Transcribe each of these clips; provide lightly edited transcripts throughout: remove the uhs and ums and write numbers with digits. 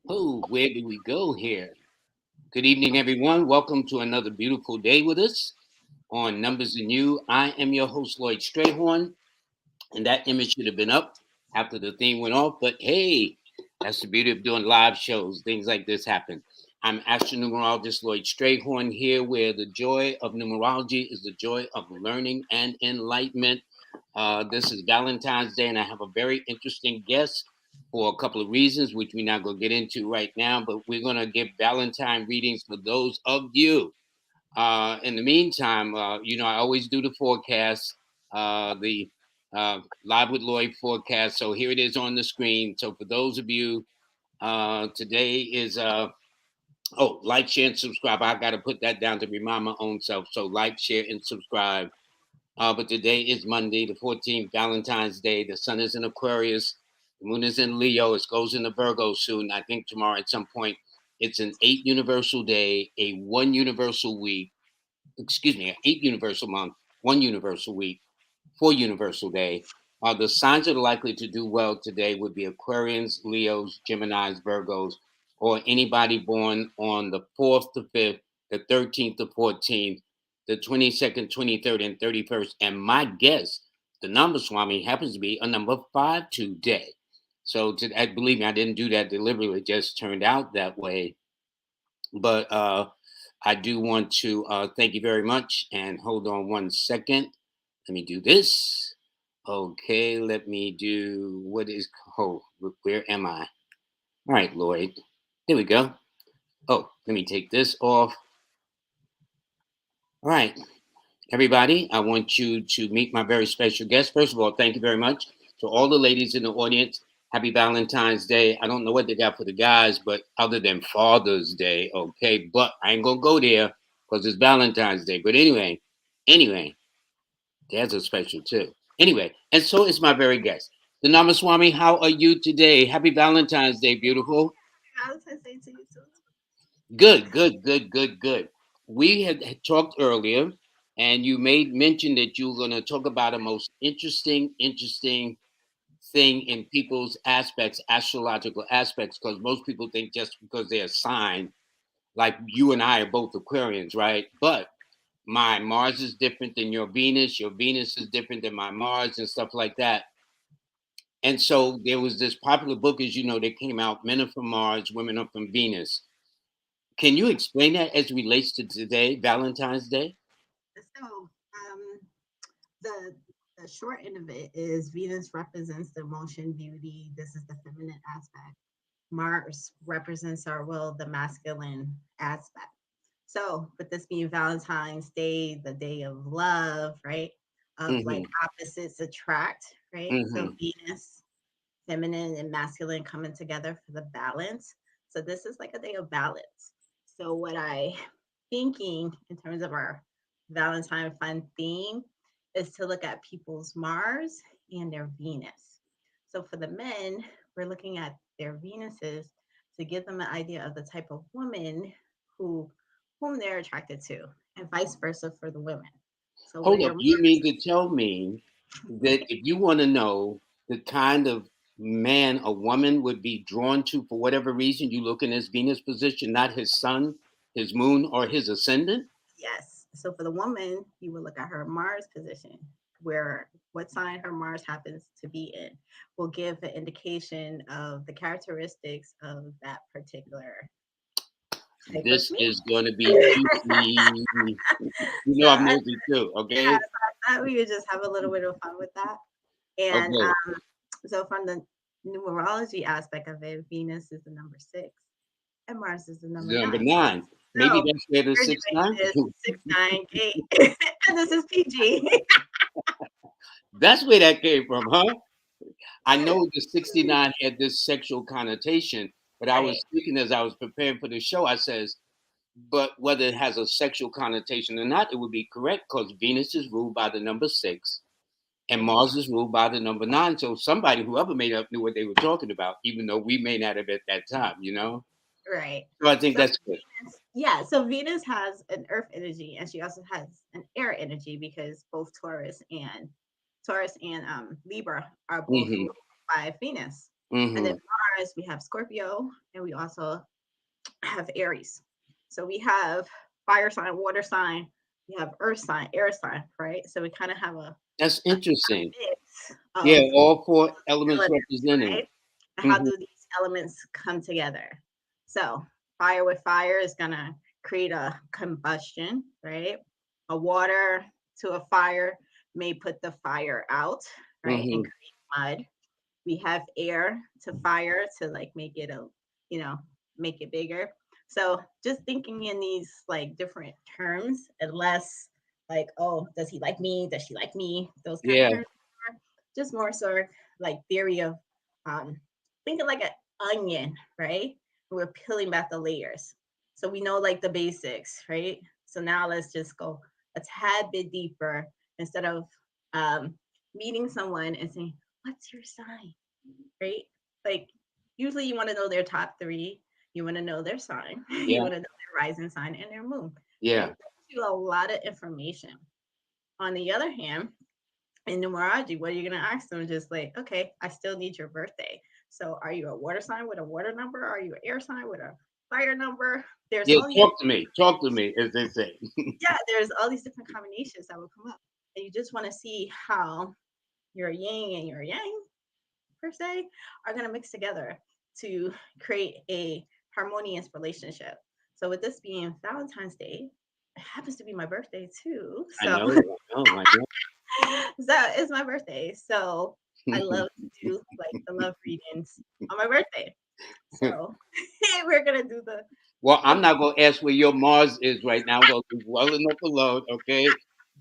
Oh, where do we go here? Good evening, everyone. Welcome to another beautiful day with us on Numbers and You. I am your host, Lloyd Strayhorn, and that image should have been up after the theme went off. But hey, that's the beauty of doing live shows. Things like this happen. I'm astronumerologist Lloyd Strayhorn here, where the joy of numerology is the joy of learning and enlightenment. This is Valentine's Day, and I have a very interesting guest for a couple of reasons, which we're not going to get into right now. But we're going to give Valentine readings for those of you. In the meantime, I always do the forecast, the Live with Lloyd forecast. So here it is on the screen. So for those of you, today is like, share, and subscribe. I got to put that down to remind my own self. So like, share, and subscribe. But today is Monday, the 14th, Valentine's Day. The sun is in Aquarius. The moon is in Leo. It goes into Virgo soon. I think tomorrow at some point. It's an 8 universal day, a 1 universal week. Excuse me, an 8 universal month, 1 universal week, 4 universal day. The signs that are likely to do well today would be Aquarians, Leos, Geminis, Virgos, or anybody born on the 4th to 5th, the 13th to 14th, the 22nd, 23rd, and 31st. And my guess, the number Swami happens to be a number 5 today. So believe me, I didn't do that deliberately. It just turned out that way. But I do want to thank you very much. And hold on one second. Let me do this. Okay, let me do where am I? All right, Lloyd. Here we go. Oh, let me take this off. All right, everybody, I want you to meet my very special guest. First of all, thank you very much to all the ladies in the audience. Happy Valentine's Day. I don't know what they got for the guys, but other than Father's Day, okay. But I ain't gonna go there because it's Valentine's Day. But anyway, Dad's a special too. Anyway, and so is my very guest. The Namaswami, how are you today? Happy Valentine's Day, beautiful. Valentine's Day to you too. Good, good, good, good, good. We had talked earlier, and you made mention that you were going to talk about a most interesting thing in people's aspects, astrological aspects, because most people think just because they're a sign, like you and I are both Aquarians, right? But my Mars is different than your Venus is different than my Mars, and stuff like that. And so there was this popular book, as you know, that came out, Men Are from Mars, Women Are from Venus. Can you explain that as relates to today, Valentine's Day? So, the the short end of it is Venus represents the emotion, beauty. This is the feminine aspect. Mars represents our will, the masculine aspect. So, with this being Valentine's Day, the day of love, right? Of like Hmm. opposites attract, right? So Hmm. Venus, feminine and masculine coming together for the balance. So this is like a day of balance. So what I thinking in terms of our Valentine fun theme is to look at people's Mars and their Venus. So for the men, we're looking at their Venuses to give them an idea of the type of woman who whom they're attracted to, and vice versa for the women. So where Hold your up. You mean Mars, to tell me that if you want to know the kind of man a woman would be drawn to for whatever reason, you look in his Venus position, not his sun, his moon, or his ascendant? yes. So for the woman, you would look at her Mars position, where what sign her Mars happens to be in will give an indication of the characteristics of that particular type of This is female. going to be juicy. You So know I'm I, nosy too, yeah, okay? so I thought we would just have a little bit of fun with that. And Okay. so from the numerology aspect of it, Venus is the number 6 and Mars is the number Number 9. 9. Maybe So that's where the we're 6 9. doing this 698, and this is PG. That's where that came from, huh? I know the 69 had this sexual connotation, but I Right. was thinking as I was preparing for the show, I says, but whether it has a sexual connotation or not, it would be correct because Venus is ruled by the number 6 and Right. Mars is ruled by the number 9. So somebody, whoever made up, knew what they were talking about, even though we may not have at that time, you know? Right. So I think So that's good. Venus, yeah. So Venus has an Earth energy, and she also has an air energy because both Taurus and Libra are both Hmm. ruled by Venus, and then Hmm. Taurus, we have Scorpio, and we also have Aries. So we have fire sign, water sign, we have earth sign, air sign, right? So we kind of have That's a interesting. mix Yeah, of all four elements elements, represented. right? How Hmm. do these elements come together? So fire with fire is gonna create a combustion, right? A water to a fire may put the fire out, right, and Hmm. create mud. We have air to fire to like make it a, you know, make it bigger. So just thinking in these like different terms and less like, oh, does he like me? Does she like me? Those kind of Yeah, terms are just more sort of like theory of um thinking like an onion, right? We're peeling back the layers. So we know like the basics, right? So now let's just go a tad bit deeper instead of um meeting someone and saying, what's your sign? Right? Like usually you want to know their top three, you want to know their sign, you yeah, want to know their rising sign and their moon. Right? yeah, That gives you a lot of information. On the other hand, in numerology, what are you going to ask them? Just like, okay, I still need your birthday. So are you a water sign with a water number? Are you an air sign with a fire number? There's yeah. all these, Talk to me, as they say. yeah, there's all these different combinations that will come up. And you just want to see how your yin and your yang per se are going to mix together to create a harmonious relationship. So with this being Valentine's Day, it happens to be my birthday too. I So know, I know. so it's my birthday. So I love to do like the love readings on my birthday. So we're gonna do Well, the I'm not going to ask where your Mars is right now. I'm going to leave well enough alone, okay?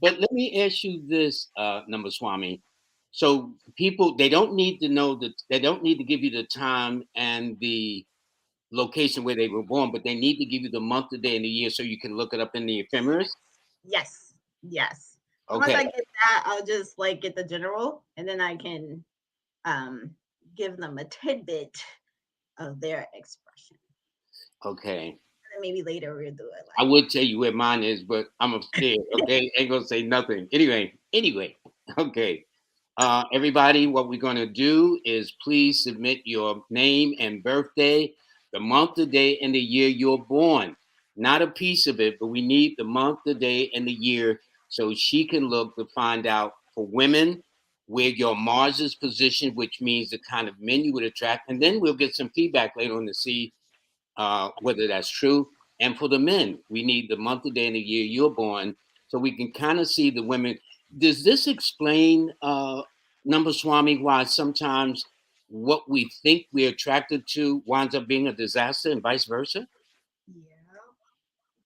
But let me ask you this, number Swami. So people, they don't need to know that they don't need to give you the time and the location where they were born, but they need to give you the month, the day, and the year so you can look it up in the ephemeris. yes, yes. So once Okay, I get that, I'll just like get the general, and then I can um give them a tidbit of their expression. okay. And then maybe later we'll do it I like would tell you where mine is, but I'm scared. Okay, ain't gonna say nothing. Anyway. Okay. Everybody, what we're gonna do is please submit your name and birthday, the month, the day, and the year you're born. Not a piece of it, but we need the month, the day, and the year so she can look to find out for women where your Mars is positioned, which means the kind of men you would attract, and then we'll get some feedback later on to see whether that's true. And for the men, we need the month, the day, and the year you're born, so we can kind of see the women. Does this explain, number Swami, why sometimes what we think we're attracted to winds up being a disaster and vice versa? yeah,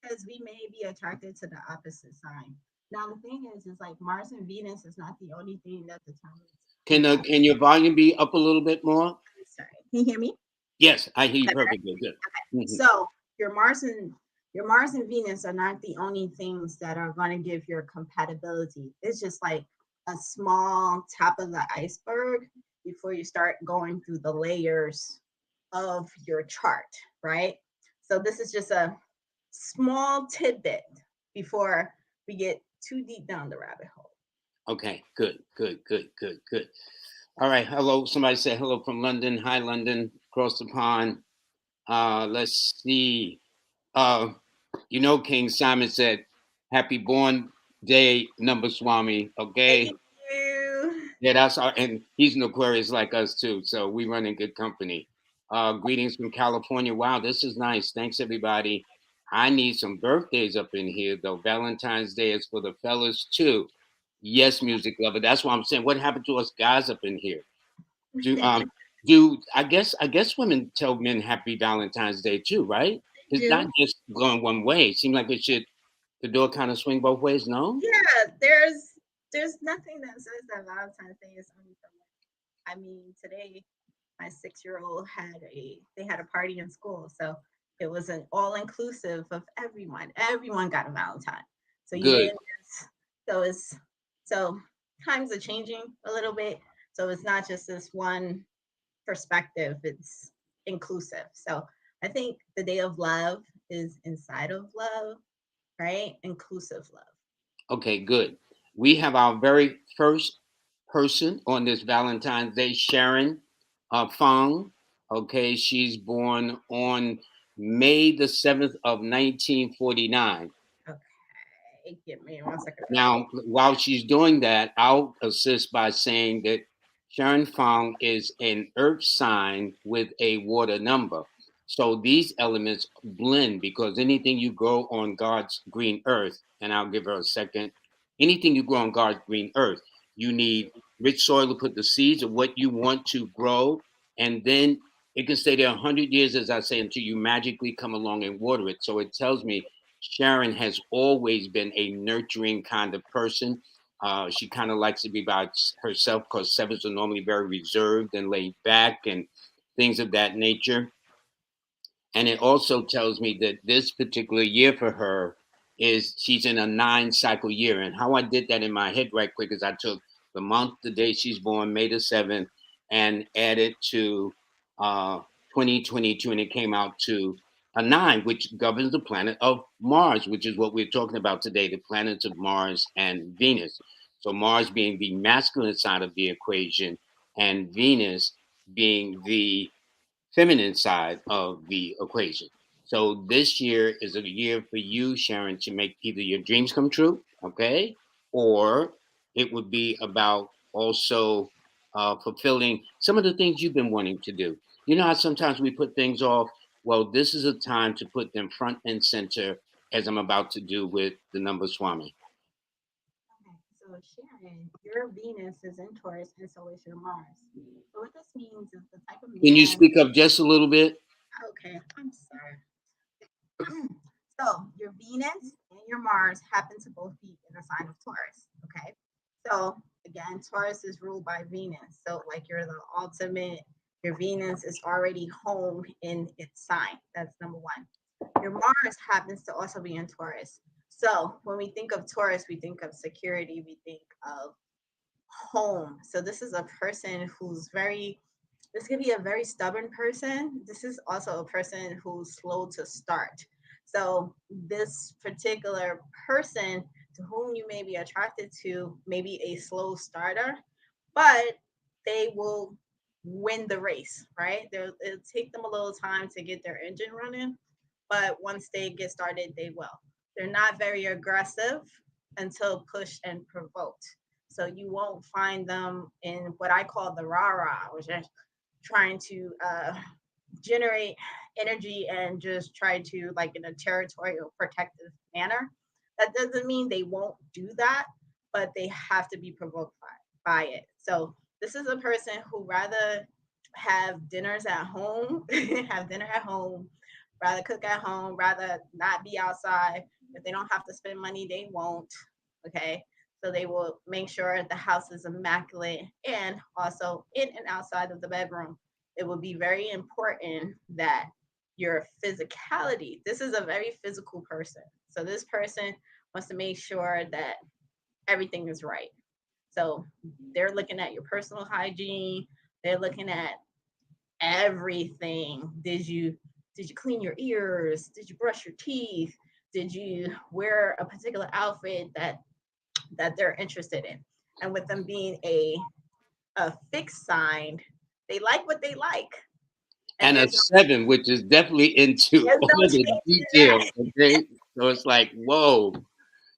because we may be attracted to the opposite sign. Now the thing is like Mars and Venus is not the only thing that determines who matches. Can your volume be up a little bit more? Sorry, can you hear me? Yes, I hear you perfectly. Good. Mhm. So your Mars and Venus are not the only things that are going to give your compatibility. It's just like a small top of the iceberg before you start going through the layers of your chart, right? So this is just a small tidbit before we get too deep down the rabbit hole. Okay, good. All right, hello. Somebody said hello from London. Hi, London, across the pond. Let's see. Uh, King Simon said, "Happy born day, number Swami." Thank Okay, you. yeah, that's our, and he's an Aquarius like us too, so we run in good company. Greetings from California. Wow, this is nice. Thanks, everybody. I need some birthdays up in here, though. Valentine's Day is for the fellas too. Yes, music lover. That's why I'm saying, what happened to us guys up in here? Do I guess women tell men Happy Valentine's Day too, right? It's not Do just going one way. It seems like it should the door kind of swing both ways. No. yeah, there's nothing that says that Valentine's Day is only for men. I mean, today my 6-year-old had a party in school, so it was an all inclusive of everyone. Everyone got a Valentine. So you Good. didn't so it's so times are changing a little bit. So it's not just this one perspective, it's inclusive. So I think the day of love is inside of love, right? Inclusive love. Okay. Good. We have our very first person on this Valentine's Day, Sharon Fong. Okay, she's born on May the 7th of 1949. Okay, give me 1 second. Now, while she's doing that, I'll assist by saying that Sharon Fong is an earth sign with a water number. So these elements blend because anything you grow on God's green earth, and I'll give her a second, anything you grow on God's green earth, you need rich soil to put the seeds of what you want to grow. And then it can stay there 100 years, as I say, until you magically come along and water it. So it tells me Sharon has always been a nurturing kind of person. She kind of likes to be by herself because sevens are normally very reserved and laid back and things of that nature. And it also tells me that this particular year for her is she's in a 9 cycle year. And how I did that in my head right quick is I took the month, the day she's born, May the 7th, and added to uh, 2022, and it came out to a 9, which governs the planet of Mars, which is what we're talking about today, the planets of Mars and Venus. So Mars being the masculine side of the equation, and Venus being the feminine side of the equation. So this year is a year for you, Sharon, to make either your dreams come true, okay, or it would be about also fulfilling some of the things you've been wanting to do. You know how sometimes we put things off? Well, this is a time to put them front and center, as I'm about to do with the number Swami. Okay, so Sharon, your Venus is in Taurus and so is your Mars. So what this means is the type of Can you man. speak up just a little bit? Okay, I'm sorry. So your Venus and your Mars happen to both be in the sign of Taurus. Okay. So again, Taurus is ruled by Venus. So like you're the ultimate, your Venus is already home in its sign. That's number one. Your Mars happens to also be in Taurus. So when we think of Taurus, we think of security, we think of home. So this is a person who's very, this could be a very stubborn person. This is also a person who's slow to start. So this particular person to whom you may be attracted to may be a slow starter, but they will win the race, right? It'll take them a little time to get their engine running, but once they get started, they will. They're not very aggressive until pushed and provoked. So you won't find them in what I call the rah rah, which is trying to generate energy and just try to, like, in a territorial protective manner. That doesn't mean they won't do that, but they have to be provoked by it. So this is a person who rather have dinners at home, have dinner at home, rather cook at home, rather not be outside. If they don't have to spend money, they won't. Okay. So they will make sure the house is immaculate and also in and outside of the bedroom. It will be very important that your physicality, this is a very physical person. So this person wants to make sure that everything is right. So they're looking at your personal hygiene. They're looking at everything. Did you clean your ears? Did you brush your teeth? Did you wear a particular outfit that they're interested in? And with them being a fixed sign, they like what they like. And And a there's 7, which is definitely into there's no all the change in details. that. Okay, so it's like whoa.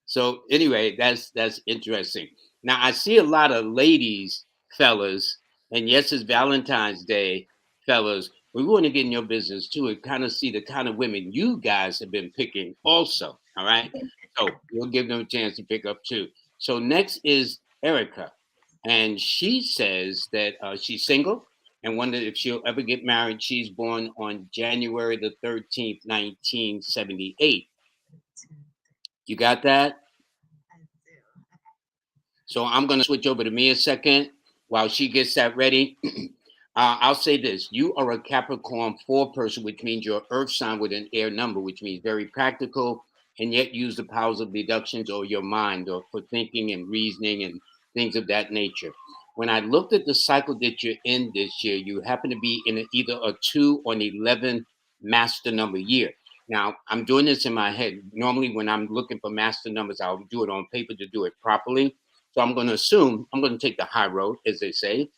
So anyway, that's interesting. Now I see a lot of ladies, fellas, and yes, it's Valentine's Day, fellas. We want to get in your business too and kind of see the kind of women you guys have been picking also. All right. So we'll give them a chance to pick up too. So next is Erica. And she says that she's single and wondered if she'll ever get married. She's born on January the 13th, 1978. You got that? I do. So I'm going to switch over to me a second while she gets that ready. I'll say this. You are a Capricorn 4 person, which means you're earth sign with an air number, which means very practical and yet use the powers of deductions or your mind or for thinking and reasoning and things of that nature. When I looked at the cycle that you're in this year, you happen to be in either a 2 or an 11 master number year. Now, I'm doing this in my head. Normally, when I'm looking for master numbers, I'll do it on paper to do it properly. So I'm going to assume I'm going to take the high road, as they say,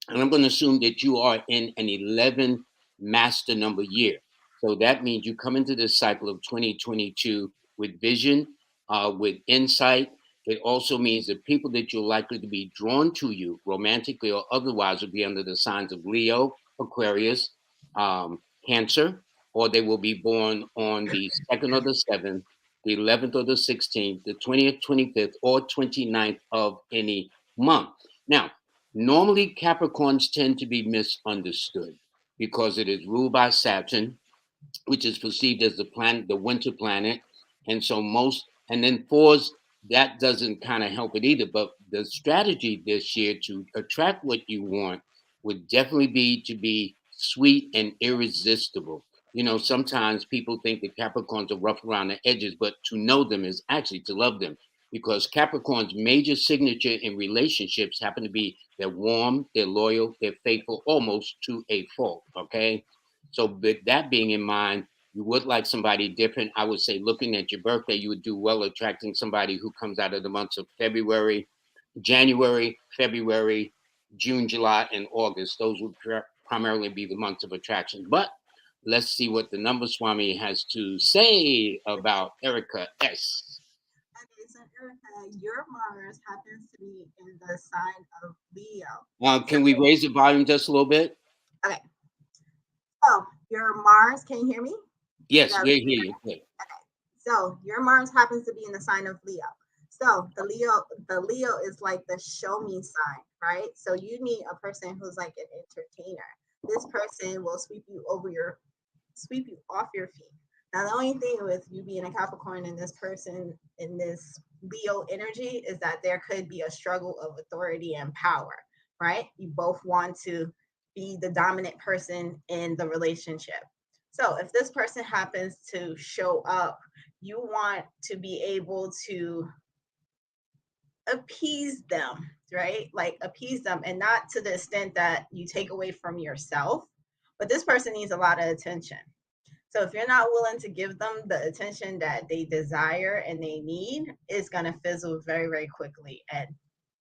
And I'm going to assume that you are in an 11 master number year. So that means you come into this cycle of 2022 with vision, with insight. It also means that people that you're likely to be drawn to you, romantically or otherwise, will be under the signs of Leo, Aquarius, Cancer, or they will be born on the 2nd or the 7th, the 11th or the 16th, the 20th, 25th, or 29th of any month. Now, normally, Capricorns tend to be misunderstood because it is ruled by Saturn, which is perceived as the planet, the winter planet. And so and then fours, that doesn't kind of help it either. But the strategy this year to attract what you want would definitely be to be sweet and irresistible. Sometimes people think that Capricorns are rough around the edges, but to know them is actually to love them, because Capricorn's major signature in relationships happen to be they're warm, they're loyal, they're faithful, almost to a fault. Okay. So, with that being in mind, you would like somebody different. I would say, looking at your birthday, you would do well attracting somebody who comes out of the months of February, January, February, June, July, and August. Those would primarily be the months of attraction. But let's see what the number Swami has to say about Erica S. Okay, so Erica, your Mars happens to be in the sign of Leo. So, Can we raise the volume just a little bit? okay, so your Mars, can you hear me? You Yes, got we hear you. Good. okay. So your Mars happens to be in the sign of Leo. So the Leo is like the show me sign, right? So you need a person who's like an entertainer. This person will sweep you off your feet. Now the only thing with you being a Capricorn and this person in this Leo energy is that there could be a struggle of authority and power, right? You both want to be the dominant person in the relationship. So if this person happens to show up, you want to be able to appease them, right? Like appease them, and not to the extent that you take away from yourself. But this person needs a lot of attention. So if you're not willing to give them the attention that they desire and they need, it's going to fizzle very, very quickly. And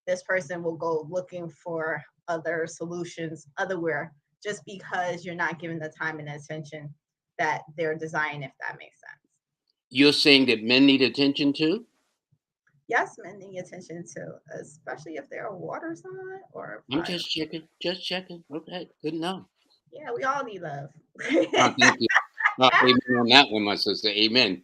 this person will go looking for other solutions otherwhere just because you're not giving the time and attention that they're desiring, if that makes sense. You're saying that men need attention too? Yes, men need attention too, especially if they're a water sign or I'm fire. just checking. Just checking. Okay, good enough. Yeah, we all need love. Thank you. Amen on that one, my sister. Amen.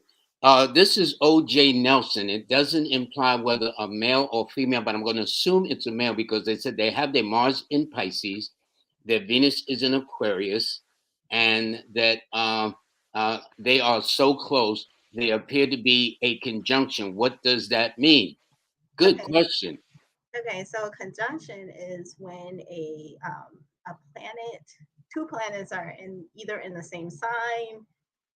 This is O.J. Nelson. It doesn't imply whether a male or female, but I'm going to assume it's a male because they said they have their Mars in Pisces, their Venus is in Aquarius, and that they are so close. They appear to be a conjunction. What does that mean? Good Okay, question. okay. So a conjunction is when a planet, two planets are in either in the same sign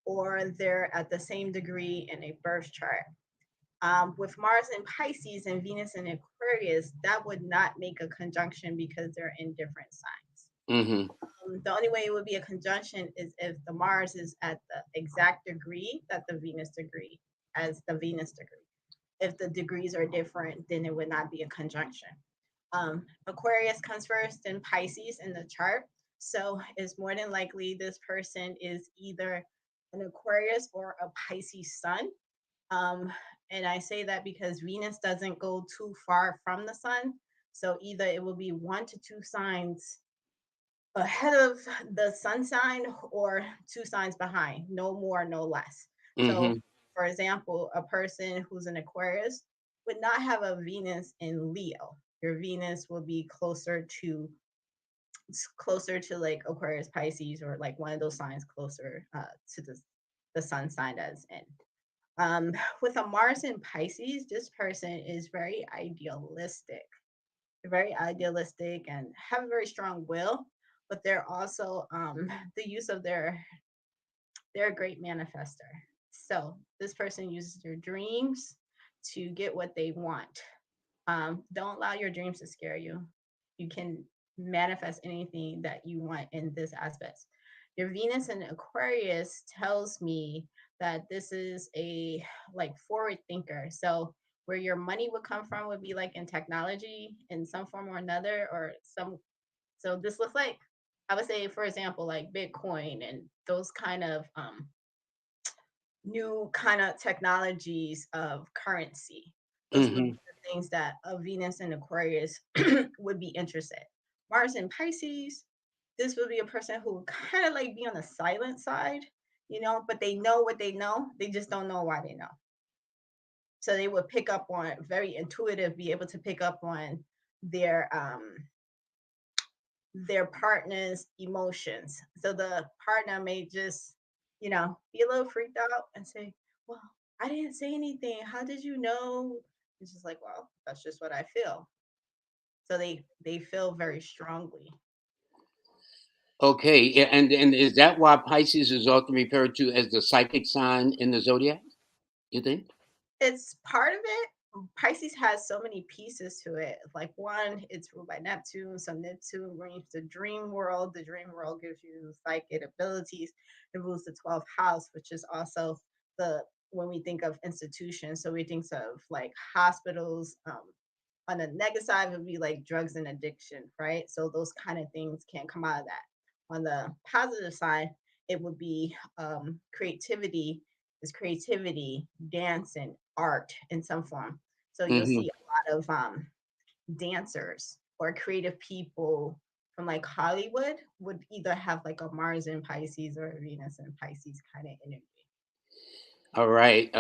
or they're at the same degree in a birth chart. With Mars in Pisces and Venus in Aquarius, that would not make a conjunction because they're in different signs. Mm-hmm. The only way it would be a conjunction is if the Mars is at the exact degree that the Venus degree as the Venus degree. If the degrees are different, then it would not be a conjunction. Aquarius comes first in Pisces in the chart. So it's more than likely this person is either an Aquarius or a Pisces sun. Um, and I say that because Venus doesn't go too far from the sun. So either it will be 1 to 2 signs ahead of the sun sign or 2 signs behind, no more, no less. So, Mm-hmm. for example, a person who's an Aquarius would not have a Venus in Leo. Your Venus will be closer to like Aquarius, Pisces, or like one of those signs closer to the sun sign as in. With a Mars in Pisces, this person is very idealistic and have a very strong will, but they're also the use of they're a great manifester. So this person uses their dreams to get what they want. Don't allow your dreams to scare you. You can manifest anything that you want in this aspect. Your Venus in Aquarius tells me that this is a like forward thinker. So where your money would come from would be like in technology in some form or another, or So this looks like, I would say, for example, like Bitcoin and those kind of new kind of technologies of currency. Those would be Hmm. the things that a Venus and Aquarius would be interested. Mars and Pisces, this would be a person who would kind of like be on the silent side, but they know what they know. They just don't know why they know. So they would pick up on, very intuitive, be able to pick up on their their partner's emotions. So the partner may just, be a little freaked out and say, "Well, I didn't say anything. How did you know?" It's just like, "Well, that's just what I feel." So they feel very strongly. Okay, and is that why Pisces is often referred to as the psychic sign in the zodiac? You think? It's part of it. Pisces has so many pieces to it. Like one, it's ruled by Neptune. So Neptune rules the dream world. The dream world gives you psychic abilities. It rules the 12th house, which is also the when we think of institutions. So we think of like hospitals. On the negative side would be like drugs and addiction, right? So those kind of things can come out of that. On the positive side, it would be creativity, dance, and art in some form. So you'll Hmm. see a lot of dancers or creative people from like Hollywood would either have like a Mars in Pisces or a Venus in Pisces kind of energy. All right.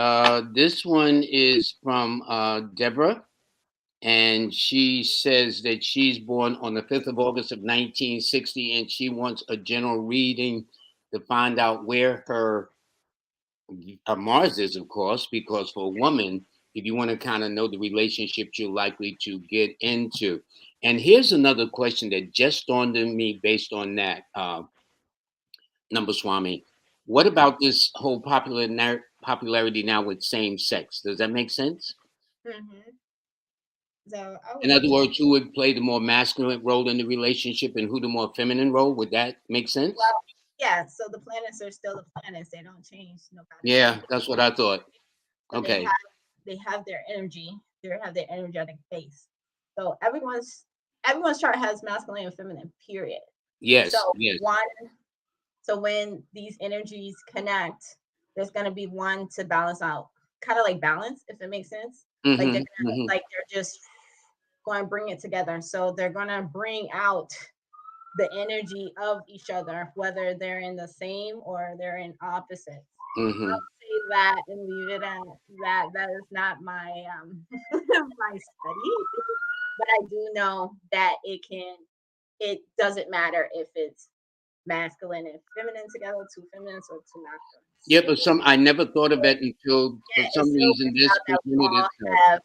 This one is from Deborah, and she says that she's born on the 5th of August of 1960, and she wants a general reading to find out where her Mars is, of course, because for a woman, if you want to kind of know the relationships you're likely to get into. And here's another question that just dawned on me based on that, number Swami. What about this whole popularity now with same sex? Does that make sense? Hmm. So I In would other say, words, who would play the more masculine role in the relationship and who the more feminine role? Would that make sense? well, yeah. So the planets are still the planets; they don't change no matter what. Yeah, that's what I thought. So Okay. they have their energy. They have their energetic base. So everyone's chart has masculine and feminine. Period. So Yes, yes. one So when these energies connect, there's going to be one to balance out, kind of like balance, if it makes sense. Like Hmm. Hmm. they're just going to bring it together. So they're going to bring out the energy of each other, whether they're in the same or they're in opposites. Hmm. I'll say that and leave it at that. That is not my my study, but I do know that it doesn't matter if it's masculine and feminine together, two feminines or two masculines. Yeah, but I never thought of it until for It some still reason works this out that presented itself.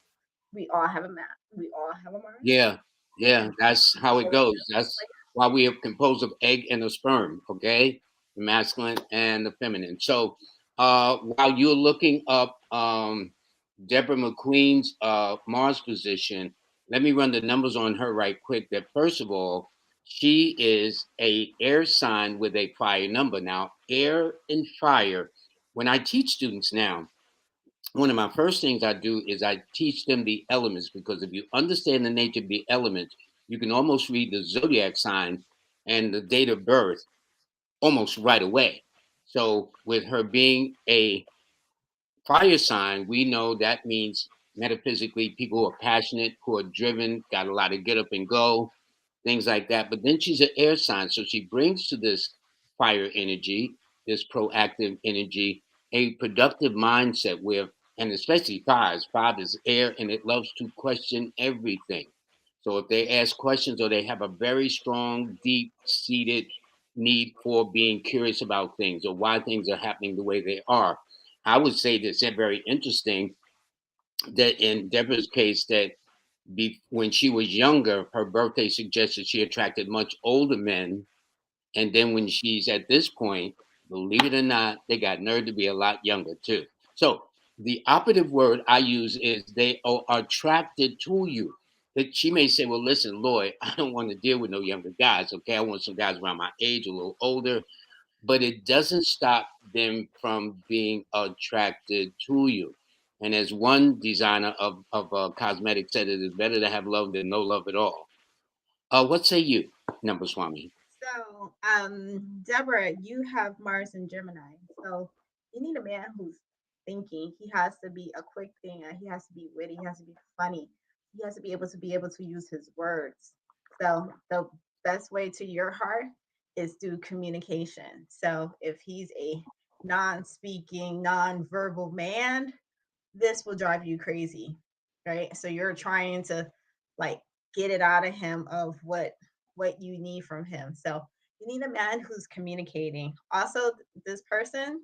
we all have a map. We all have a Mars. Yeah, yeah, And that's how it so goes. That's why we are composed of egg and a sperm, okay? The masculine and the feminine. So while you're looking up Deborah McQueen's Mars position, let me run the numbers on her right quick. That first of all, she is a air sign with a fire number. Now, air and fire, when I teach students now, one of my first things I do is I teach them the elements because if you understand the nature of the elements, you can almost read the zodiac sign and the date of birth almost right away. So, with her being a fire sign, we know that means metaphysically people who are passionate, who are driven, got a lot of get up and go, things like that. But then she's an air sign. So she brings to this fire energy, this proactive energy, a productive mindset where, and especially fives, five is air and it loves to question everything. So if they ask questions or they have a very strong, deep seated need for being curious about things or why things are happening the way they are, I would say this, they're very interesting that in Deborah's case, that when she was younger, her birthday suggested she attracted much older men. And then when she's at this point, believe it or not, they got nerve to be a lot younger too. So the operative word I use is they are attracted to you. That she may say, well, listen, Lloyd, I don't want to deal with no younger guys. Okay. I want some guys around my age, a little older, but it doesn't stop them from being attracted to you. And as one designer of cosmetics said, it is better to have love than no love at all. What say you? number Swami? So, Deborah, you have Mars and Gemini. So you need a man who's thinking. He has to be a quick thinker. He has to be witty. He has to be funny. He has to be able to use his words. So the best way to your heart is through communication. So if he's a non-speaking, non-verbal man, this will drive you crazy, right? So you're trying to like get it out of him of what you need from him. So you need a man who's communicating. Also, this person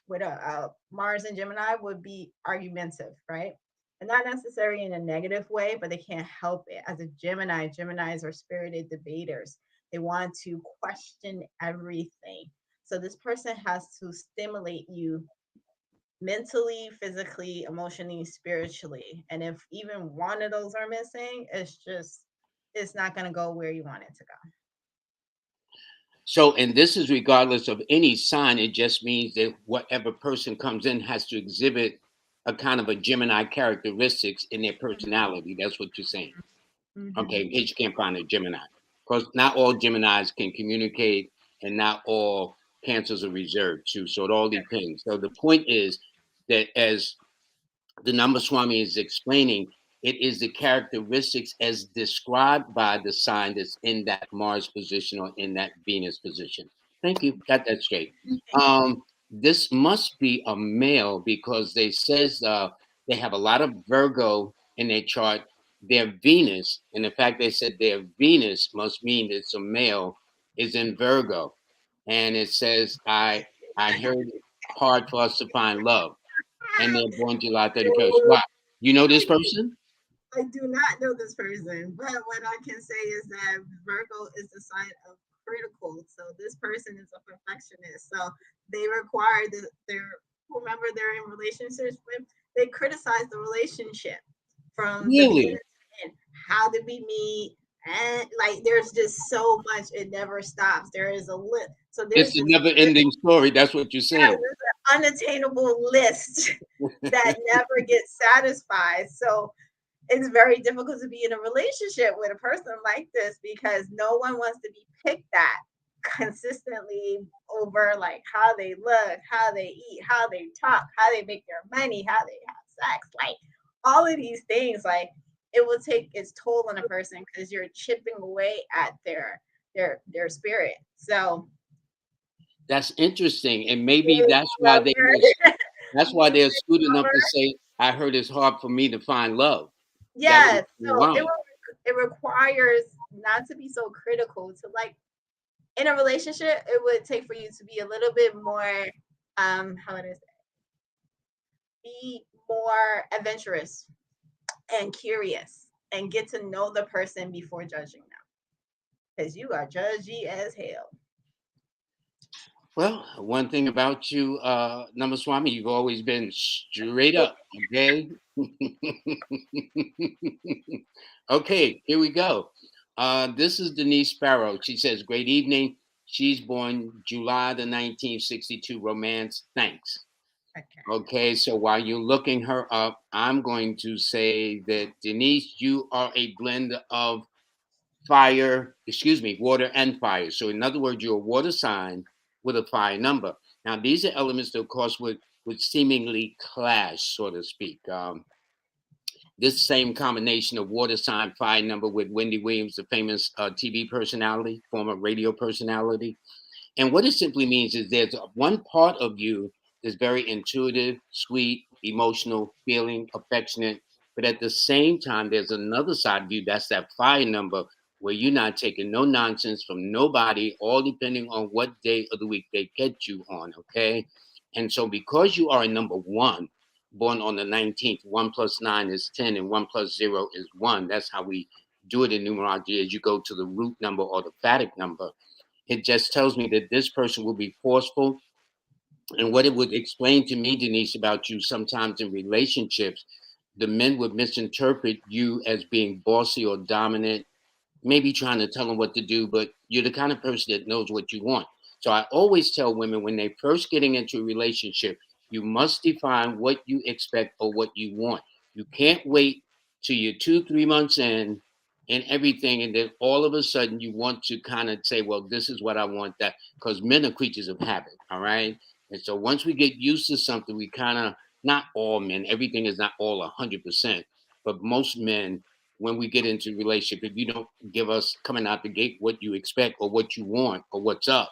with a Mars and Gemini would be argumentative, right? And not necessarily in a negative way, but they can't help it. As a Gemini, Geminis are spirited debaters. They want to question everything. So this person has to stimulate you mentally, physically, emotionally, spiritually. And if even one of those are missing, it's not going to go where you want it to go. So, and this is regardless of any sign. It just means that whatever person comes in has to exhibit a kind of a Gemini characteristics in their personality. That's what you're saying. Mm-hmm. Okay, in case you can't find a Gemini. Because not all Geminis can communicate and not all Cancers are reserved too. So it all depends. So the point is that as the number Swami is explaining, it is the characteristics as described by the sign that's in that Mars position or in that Venus position. Thank you. Got that straight. This must be a male because they says they have a lot of Virgo in their chart. Their Venus, and the fact they said their Venus must mean it's a male, is in Virgo, and it says I heard it hard for us to find love, and they're born July 31st. Wow. You know this person? I do not know this person, but what I can say is that Virgo is the sign of critical. So this person is a perfectionist. So they require their whomever they're in relationships with, they criticize the relationship from the beginning Really? to the end. How did we meet? And like there's just so much, it never stops. There is a list. So there's It's a this never ending story. That's what you're yeah, saying. there's an unattainable list that never gets satisfied. So it's very difficult to be in a relationship with a person like this because no one wants to be picked at consistently over like how they look, how they eat, how they talk, how they make their money, how they have sex, like all of these things. Like it will take its toll on a person because you're chipping away at their spirit. So That's interesting. And maybe being that's a why lover, that's why being they're a astute enough lover, to say, I heard it's hard for me to find love. That yes. would So rhyme. it requires not to be so critical to like in a relationship, it would take for you to be a little bit more, how it is, be more adventurous and curious and get to know the person before judging them. Because you are judgy as hell. Well, one thing about you, Number Swami, you've always been straight up. Okay. Okay, here we go. This is Denise Sparrow. She says, great evening. She's born July the 1962. Romance. Thanks. Okay. Okay, so while you're looking her up, I'm going to say that Denise, you are a blend of water and fire. So in other words, you're a water sign with a fire number. Now, these are elements that, of course, would seemingly clash, so to speak. This same combination of water sign fire number with Wendy Williams, the famous TV personality, former radio personality. And what it simply means is there's one part of you that's very intuitive, sweet, emotional, feeling, affectionate. But at the same time, there's another side of you that's that fire number where you're not taking no nonsense from nobody, all depending on what day of the week they catch you on. Okay. And so because you are a number one, born on the 19th, 1 plus 9 is 10, and 1 plus 0 is 1. That's how we do it in numerology as you go to the root number or the phatic number. It just tells me that this person will be forceful. And what it would explain to me, Denise, about you sometimes in relationships, the men would misinterpret you as being bossy or dominant, maybe trying to tell them what to do, but you're the kind of person that knows what you want. So I always tell women when they first getting into a relationship, you must define what you expect or what you want. You can't wait till you're 2, 3 months in and everything, and then all of a sudden you want to kind of say, well, this is what I want, that, because men are creatures of habit, all right? And so once we get used to something, we kind of, not all men, everything is not all 100%, but most men, when we get into a relationship, if you don't give us coming out the gate what you expect or what you want or what's up,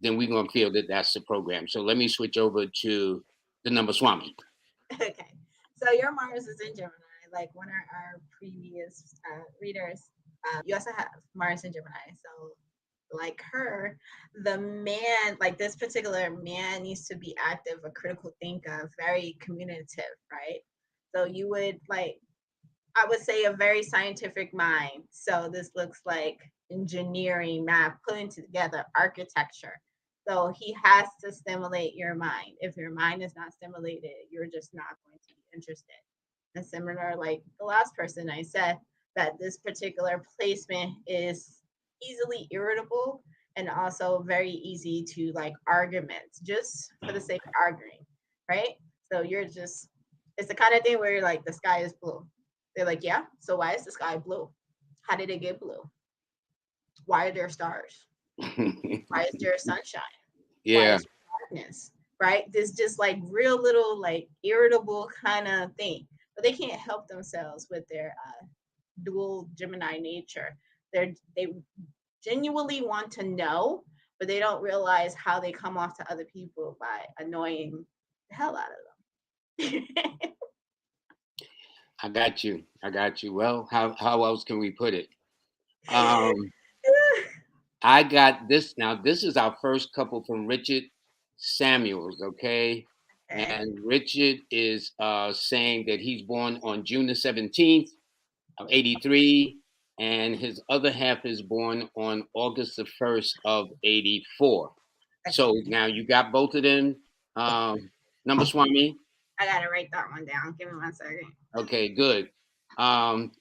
then we're going to feel that that's the program. So let me switch over to the number Swami. Okay. So your Mars is in Gemini, like one of our previous readers. You also have Mars in Gemini. So, like her, the man, like this particular man, needs to be active, a critical thinker, very communicative, right? So you would like, I would say, a very scientific mind. So this looks like engineering, math, putting together architecture. So he has to stimulate your mind. If your mind is not stimulated, you're just not going to be interested. And similar, like the last person I said, that this particular placement is easily irritable and also very easy to like arguments just for the sake of arguing, right? So you're just, it's the kind of thing where you're like, the sky is blue. They're like, yeah, so why is the sky blue? How did it get blue? Why are there stars? Why is there sunshine? Why Yeah. is there darkness? Right? This just like real little like irritable kind of thing. But they can't help themselves with their dual Gemini nature. They genuinely want to know, but they don't realize how they come off to other people by annoying the hell out of them. I got you. I got you. Well, how else can we put it? Um, I got this now. This is our first couple from Richard Samuels, okay? Okay. And Richard is saying that he's born on June the 17th of 83, and his other half is born on August the 1st of 84. So Okay. now you got both of them. Number Swami. I gotta write that one down. Give me 1 second. Okay, good.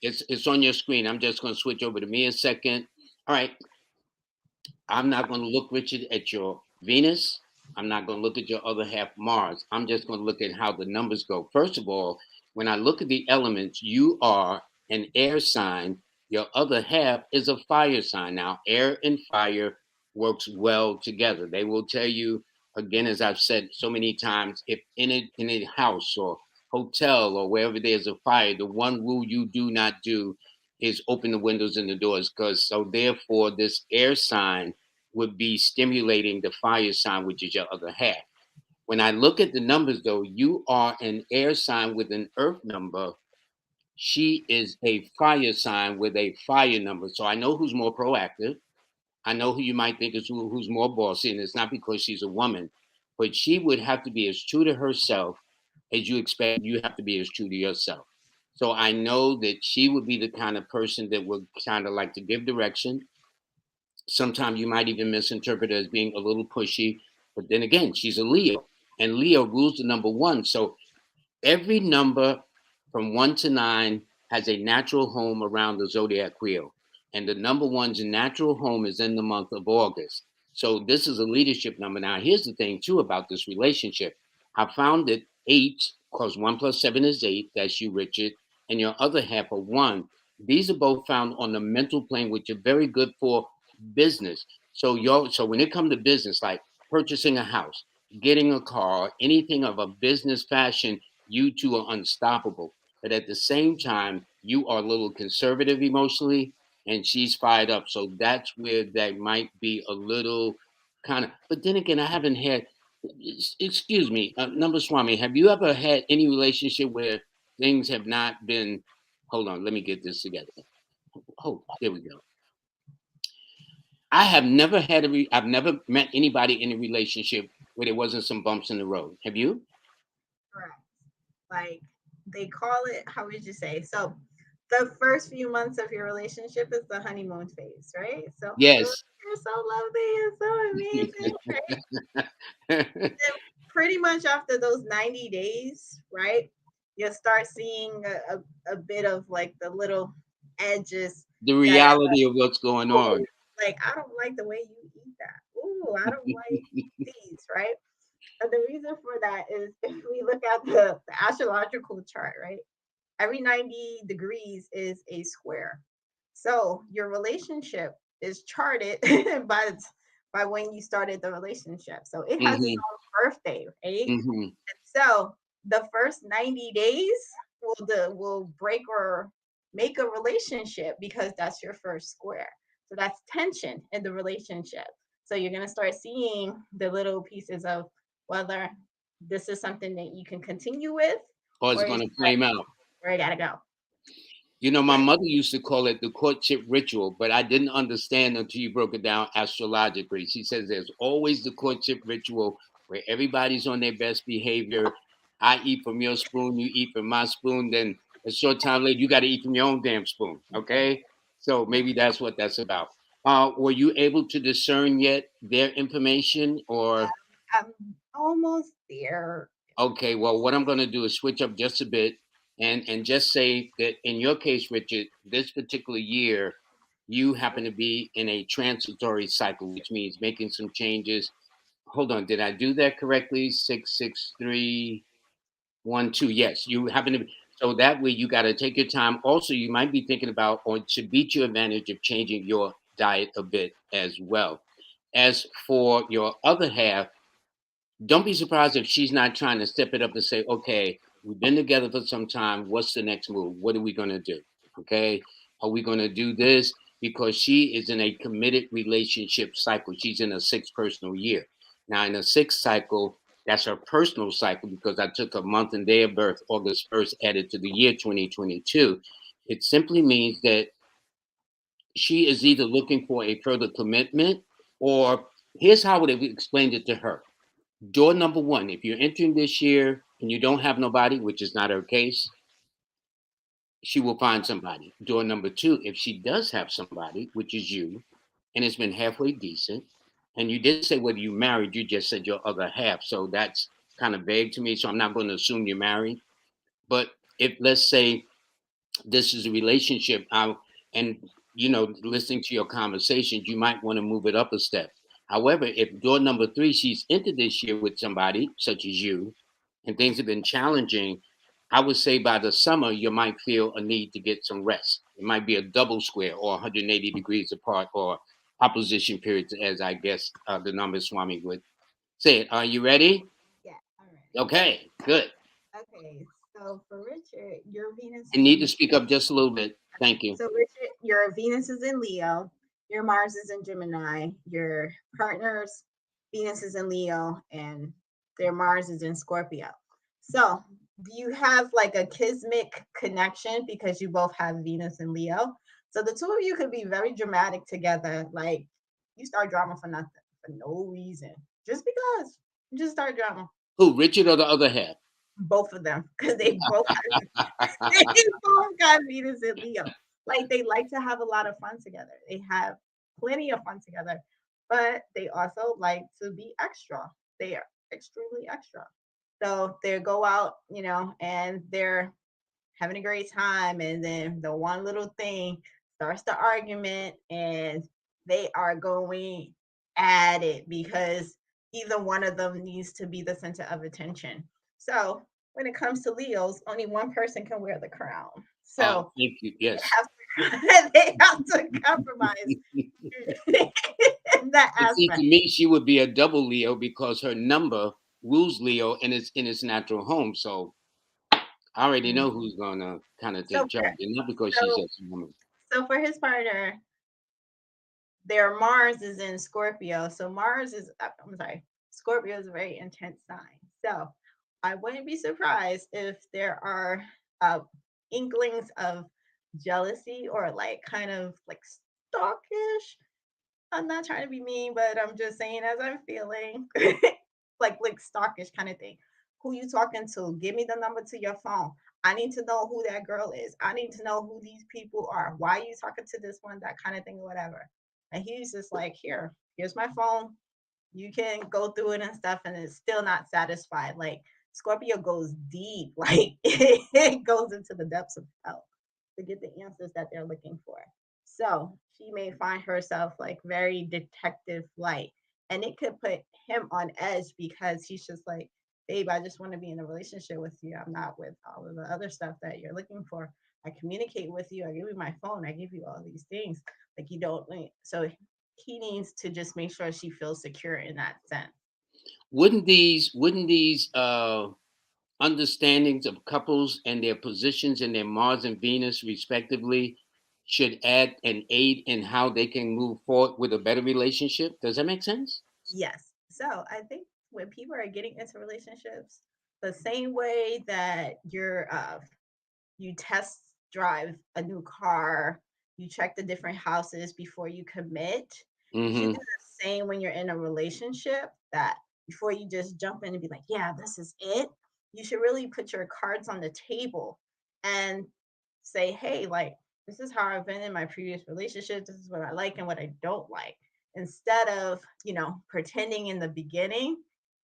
It's on your screen. I'm just going to switch over to me a second. All right. I'm not going to look, Richard, at your Venus. I'm not going to look at your other half, Mars. I'm just going to look at how the numbers go. First of all, when I look at the elements, you are an air sign. Your other half is a fire sign. Now, air and fire works well together. They will tell you, again, as I've said so many times, if in a house or hotel or wherever there's a fire, the one rule you do not do is open the windows and the doors, because so therefore this air sign would be stimulating the fire sign, which is your other half. When I look at the numbers, though, you are an air sign with an earth number. She is a fire sign with a fire number. So I know who's more proactive. I know who you might think is who's more bossy, and it's not because she's a woman, but she would have to be as true to herself as you expect you have to be as true to yourself. So I know that she would be the kind of person that would kind of like to give direction. Sometimes you might even misinterpret it as being a little pushy, but then again, she's a Leo, and Leo rules the number one. So every number from 1 to 9 has a natural home around the zodiac wheel. And the number one's natural home is in the month of August. So this is a leadership number. Now, here's the thing, too, about this relationship. I found that 8, because 1 plus 7 is 8, that's you, Richard, and your other half of 1. These are both found on the mental plane, which are very good for business. So when it comes to business, like purchasing a house, getting a car, anything of a business fashion, you two are unstoppable. But at the same time, you are a little conservative emotionally, and she's fired up. So that's where that might be a little kind of. But then again, I haven't had. Excuse me, number Swami. Have you ever had any relationship where things have not been? Hold on, let me get this together. Oh, there we go. I have never had I've never met anybody in a relationship where there wasn't some bumps in the road. Have you? Correct. Like they call it, how would you say? So the first few months of your relationship is the honeymoon phase, right? So, oh, Yes. you're so lovely and so amazing, right? Then pretty much after those 90 days, right? You'll start seeing a bit of like the little edges The that are reality of what's going on. like, I don't like the way you eat that. Ooh, I don't like these, right? And the reason for that is if we look at the astrological chart, right? Every 90 degrees is a square. So your relationship is charted by when you started the relationship. So it has its Mm-hmm. own birthday, right? Mm-hmm. So the first 90 days will break or make a relationship because that's your first square. So that's tension in the relationship. So you're gonna start seeing the little pieces of whether this is something that you can continue with Or it's or going is to flame out. where I gotta go. You know, my mother used to call it the courtship ritual, but I didn't understand until you broke it down astrologically. She says there's always the courtship ritual where everybody's on their best behavior. I eat from your spoon, you eat from my spoon. Then a short time later, you got to eat from your own damn spoon. Okay, so maybe that's what that's about. Were you able to discern yet their information, or I'm almost there. okay, well, what I'm going to do is switch up just a bit and just say that in your case, Richard, this particular year, you happen to be in a transitory cycle, which means making some changes. Hold on, did I do that correctly? 66312. Yes, you happen to be. So that way, you got to take your time. Also, you might be thinking about, or to beat your advantage of changing your diet a bit as well. As for your other half, don't be surprised if she's not trying to step it up and say, okay, we've been together for some time. What's the next move? What are we going to do? Okay. Are we going to do this? Because she is in a committed relationship cycle. She's in a sixth personal year. Now, in a sixth cycle, that's her personal cycle because I took a month and day of birth, August 1st, added to the year 2022. It simply means that she is either looking for a further commitment or here's how I would have explained it to her. Door number one, if you're entering this year and you don't have nobody, which is not her case, she will find somebody. Door number two, if she does have somebody, which is you, and it's been halfway decent, and you didn't say whether you married, you just said your other half. So that's kind of vague to me. So I'm not going to assume you're married. But if let's say this is a relationship and listening to your conversations, you might want to move it up a step. However, if door number three, she's entered this year with somebody such as you and things have been challenging, I would say by the summer you might feel a need to get some rest. It might be a double square or 180 degrees apart or opposition periods, as I guess the number Swami would say it. Are you ready? Yeah, all right. Okay, good. Okay, so for Richard, your Venus I is need to in. speak up just a little bit. Thank you. So Richard, your Venus is in Leo, your Mars is in Gemini, your partner's Venus is in Leo, and their Mars is in Scorpio. So do you have like a kismic connection because you both have Venus and Leo? So the two of you could be very dramatic together. Like you start drama for nothing, for no reason, just because you just start drama. Who, Richard or the other half? Both of them, because they both have they both got Venus and Leo. Like they like to have a lot of fun together. They have plenty of fun together, but they also like to be extra. They are extremely extra. So they go out, and they're having a great time, and then the one little thing starts the argument, and they are going at it because either one of them needs to be the center of attention. So when it comes to Leos, only one person can wear the crown. So Thank you. they Yes. have to, they have to compromise in that And see, to aspect. me, she would be a double Leo because her number rules Leo and it's in its natural home. So I already know Mhm. who's gonna kind of So take for charge, and not because she's so just a woman. so for his partner, their Mars is in Scorpio. So Mars is, I'm sorry, Scorpio is a very intense sign. So I wouldn't be surprised if there are uh, inklings of jealousy or like kind of like stalkish. I'm not trying to be mean, but I'm just saying as I'm feeling like stalkish kind of thing. Who you talking to? Give me the number to your phone. I need to know who that girl is. I need to know who these people are. Why are you talking to this one? That kind of thing, or whatever. And he's just like, here's my phone. You can go through it and stuff, and it's still not satisfied. Like Scorpio goes deep, like it goes into the depths of hell to get the answers that they're looking for. So she may find herself like very detective like, and it could put him on edge because he's just like, babe, I just want to be in a relationship with you. I'm not with all of the other stuff that you're looking for. I communicate with you. I give you my phone. I give you all these things. Like, you don't. So he needs to just make sure she feels secure in that sense. Wouldn't these understandings of couples and their positions in their Mars and Venus respectively should add and aid in how they can move forward with a better relationship? Does that make sense? Yes. So I think when people are getting into relationships, the same way that you test drive a new car, you check the different houses before you commit, you should do Mm-hmm. the same when you're in a relationship. That before you just jump in and be like, yeah, this is it, you should really put your cards on the table and say, hey, like, this is how I've been in my previous relationship. This is what I like and what I don't like. Instead of, pretending in the beginning,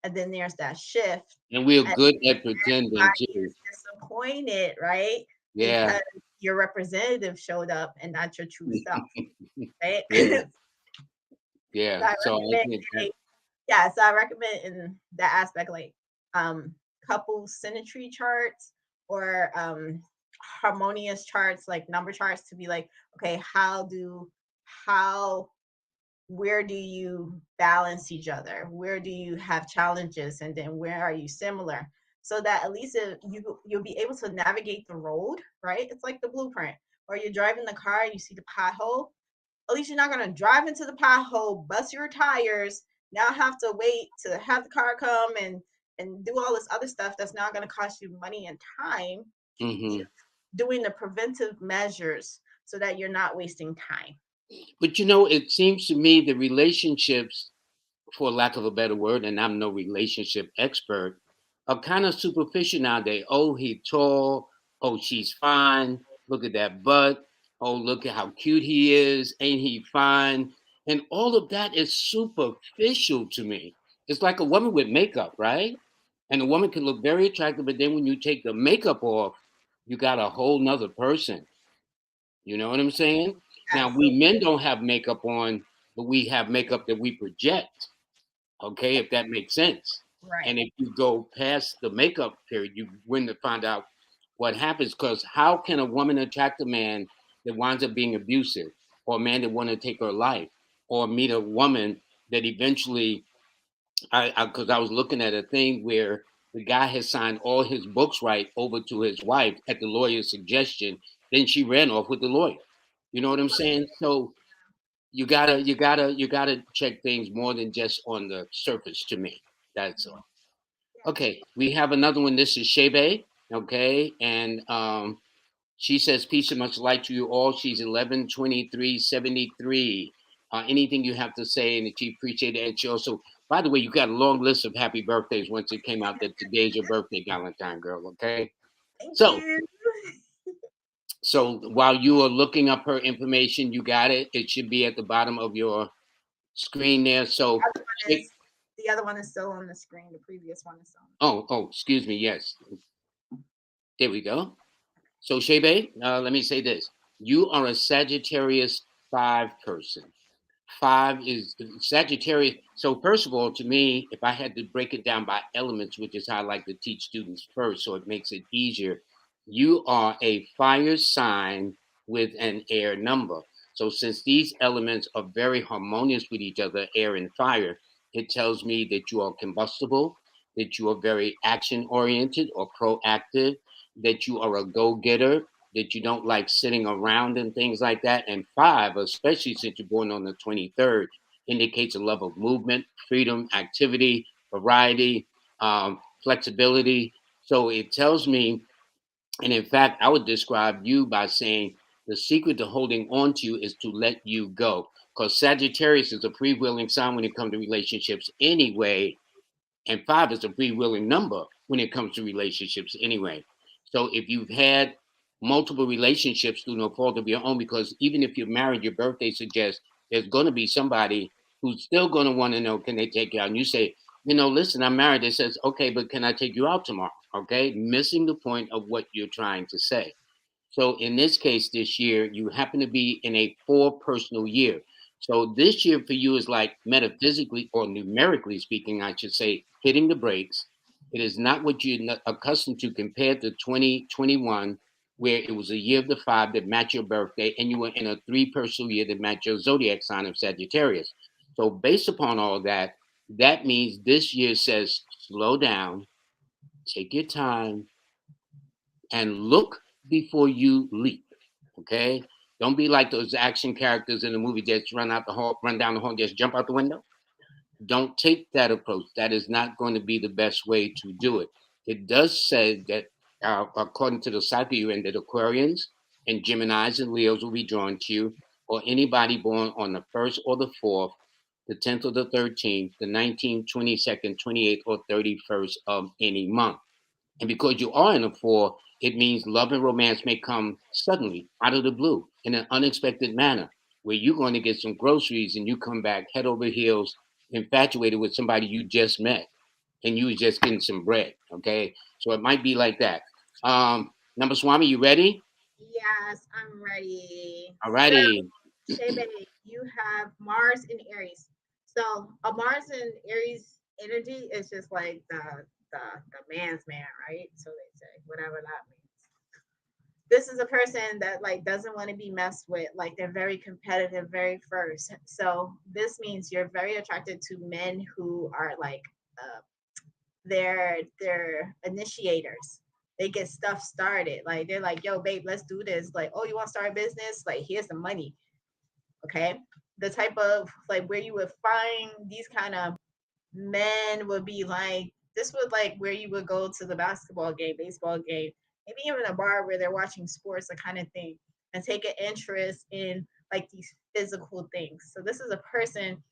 and then there's that shift, And we're and good at pretending everybody too. is disappointed, right? Yeah. Because your representative showed up and not your true self, right? Yeah. So Yeah. I So I recommend, think that, like, yeah, so I recommend in that aspect, like, couple symmetry charts, or harmonious charts, like number charts, to be like, okay, how where do you balance each other, where do you have challenges, and then where are you similar, so that at least you'll be able to navigate the road, right? It's like the blueprint, or you're driving the car and you see the pothole. At least you're not going to drive into the pothole, bust your tires, now have to wait to have the car come and do all this other stuff that's not going to cost you money and time. hmm. Doing the preventive measures so that you're not wasting time. But it seems to me the relationships, for lack of a better word, and I'm no relationship expert, are kind of superficial nowadays. Oh, he tall. Oh, she's fine. Look at that butt. Oh, look at how cute he is. Ain't he fine? And all of that is superficial to me. It's like a woman with makeup, right? And a woman can look very attractive, but then when you take the makeup off, you got a whole nother person. You know what I'm saying? Now, we Absolutely. men don't have makeup on, but we have makeup that we project. Okay, if that makes sense. Right. And if you go past the makeup period, you win to find out what happens. Because how can a woman attract a man that winds up being abusive, or a man that want to take her life, or meet a woman that eventually, because I was looking at a thing where the guy has signed all his books right over to his wife at the lawyer's suggestion, then she ran off with the lawyer. You know what I'm saying? So you gotta check things more than just on the surface to me. That's all. Okay, we have another one. This is Shay Bae. Okay, and she says peace and much light to you all. She's 11/23/73. Anything you have to say, and she appreciated it. And she also, by the way, you got a long list of happy birthdays once it came out that today's your birthday, Valentine girl. Okay, Thank so you. so while you are looking up her information, you got it. It should be at the bottom of your screen there. So, Other one is the other one is still on the screen. The previous one is on. excuse me. Yes, there we go. So, Shebe, let me say this: you are a Sagittarius 5 person. 5 is Sagittarius. So, first of all, to me, if I had to break it down by elements, which is how I like to teach students first, so it makes it easier, you are a fire sign with an air number. So, since these elements are very harmonious with each other, air and fire, it tells me that you are combustible, that you are very action oriented or proactive, that you are a go getter, that you don't like sitting around and things like that. And 5, especially since you're born on the 23rd, indicates a love of movement, freedom, activity, variety, flexibility. So it tells me, and in fact, I would describe you by saying the secret to holding on to you is to let you go. Because Sagittarius is a freewheeling sign when it comes to relationships anyway, and 5 is a freewheeling number when it comes to relationships anyway. So if you've had multiple relationships through no fault of your own, because even if you're married, your birthday suggests there's going to be somebody who's still going to want to know, can they take you out? And you say, listen, I'm married. It says, okay, but can I take you out tomorrow? Okay, missing the point of what you're trying to say. So in this case, this year, you happen to be in a 4 personal year. So this year for you is like metaphysically or numerically speaking, I should say, hitting the brakes. It is not what you're accustomed to compared to 2021. where it was a year of the 5 that matched your birthday, and you were in a 3 personal year that matched your zodiac sign of Sagittarius. So based upon all that, that means this year says slow down, take your time, and look before you leap. Okay? Don't be like those action characters in the movie just run down the hall, just jump out the window. Don't take that approach. That is not going to be the best way to do it. It does say that, according to the cycle you're in, that Aquarians and Geminis and Leos will be drawn to you, or anybody born on the 1st or the 4th, the 10th or the 13th, the 19th, 22nd, 28th, or 31st of any month. And because you are in a 4, it means love and romance may come suddenly out of the blue in an unexpected manner, where you're going to get some groceries and you come back head over heels infatuated with somebody you just met and you was just getting some bread. Okay. So it might be like that. Number Swami, you ready? Yes, I'm ready. All So, righty. Shay Bae, you have Mars in Aries. So, a Mars in Aries energy is just like the man's man, right? So they say, whatever that means. This is a person that like doesn't want to be messed with. Like they're very competitive, very first. So this means you're very attracted to men who are like uh, they're initiators. They get stuff started. Like they're like, yo, babe, let's do this. Like, oh, you want to start a business? Like, here's the money. Okay. The type of like where you would find these kind of men would be like this would like where you would go to the basketball game, baseball game, maybe even a bar where they're watching sports, the kind of thing, and take an interest in like these physical things. So this is a person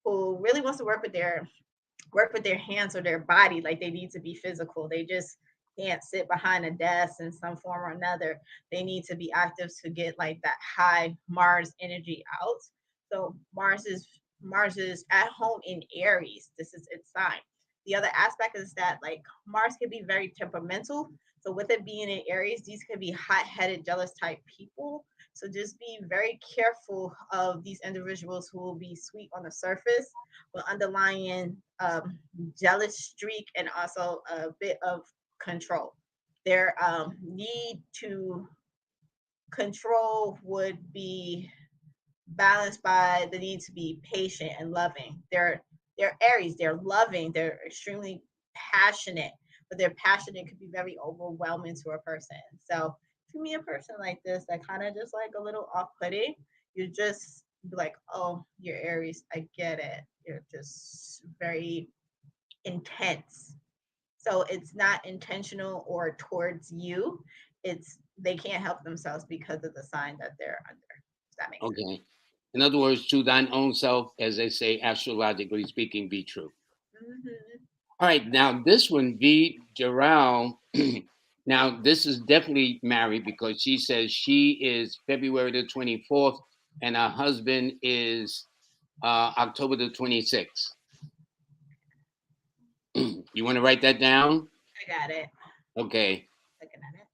who really wants to work with their hands or their body. Like they need to be physical. They just can't sit behind a desk in some form or another. They need to be active to get like that high Mars energy out. So Mars is at home in Aries. This is its sign. The other aspect is that like Mars can be very temperamental. So with it being in Aries, these could be hot-headed, jealous type people. So just be very careful of these individuals who will be sweet on the surface, with underlying jealous streak and also a bit of control. Their need to control would be balanced by the need to be patient and loving. They're Aries, they're loving, they're extremely passionate, but their passionate could be very overwhelming to a person. So to me, a person like this that kind of just like a little off-putting, you just be like, oh, you're Aries, I get it. You're just very intense. So it's not intentional or towards you. It's they can't help themselves because of the sign that they're under. Does that make sense? Okay. In other words, to thine own self, as they say, astrologically speaking, be true. Mm-hmm. All right, now this one, V. Jerrell. Now this is definitely married because she says she is February the 24th and her husband is October the 26th. You want to write that down? I got it. Okay. Looking at it.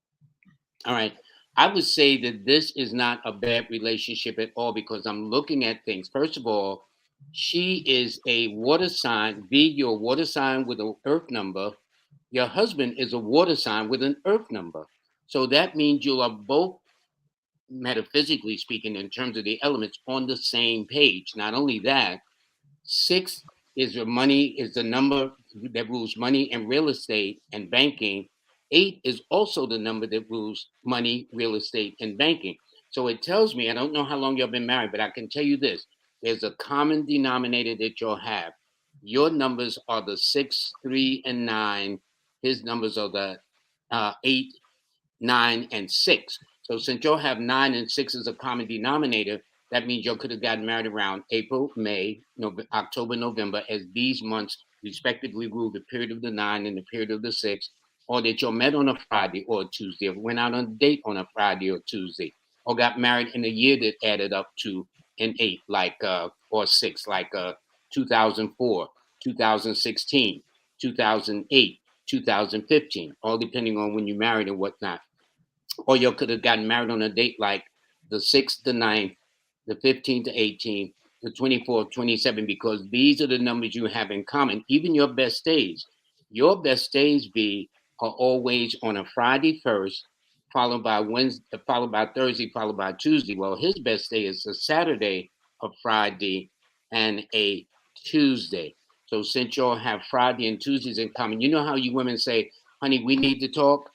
All right. I would say that this is not a bad relationship at all because I'm looking at things. First of all, she is a water sign. V, you're a water sign with an earth number. Your husband is a water sign with an earth number. So that means you are both, metaphysically speaking, in terms of the elements, on the same page. Not only that, 6 is your money, is the number that rules money and real estate and banking. 8 is also the number that rules money, real estate, and banking. So it tells me, I don't know how long you've been married, but I can tell you this: there's a common denominator that you'll have. Your numbers are the 6, 3, and 9. His numbers are the 8, 9, and 6. So since you'll have 9 and 6 as a common denominator, that means you could have gotten married around April, May, October, November, as these months respectively rule the period of the 9 and the period of the 6, or that you met on a Friday or a Tuesday, or went out on a date on a Friday or Tuesday, or got married in a year that added up to an 8, like or 6, like 2004, 2016, 2008, 2015, all depending on when you married and whatnot. Or you could have gotten married on a date like the 6th, the 9th, the 15th, the 18th, the 24th, 27th, because these are the numbers you have in common. Even your best days be are always on a Friday 1st, followed by Wednesday, followed by Thursday, followed by Tuesday. Well, his best day is a Saturday, a Friday, and a Tuesday. So since y'all have Friday and Tuesdays in common, you know how you women say, honey, we need to talk?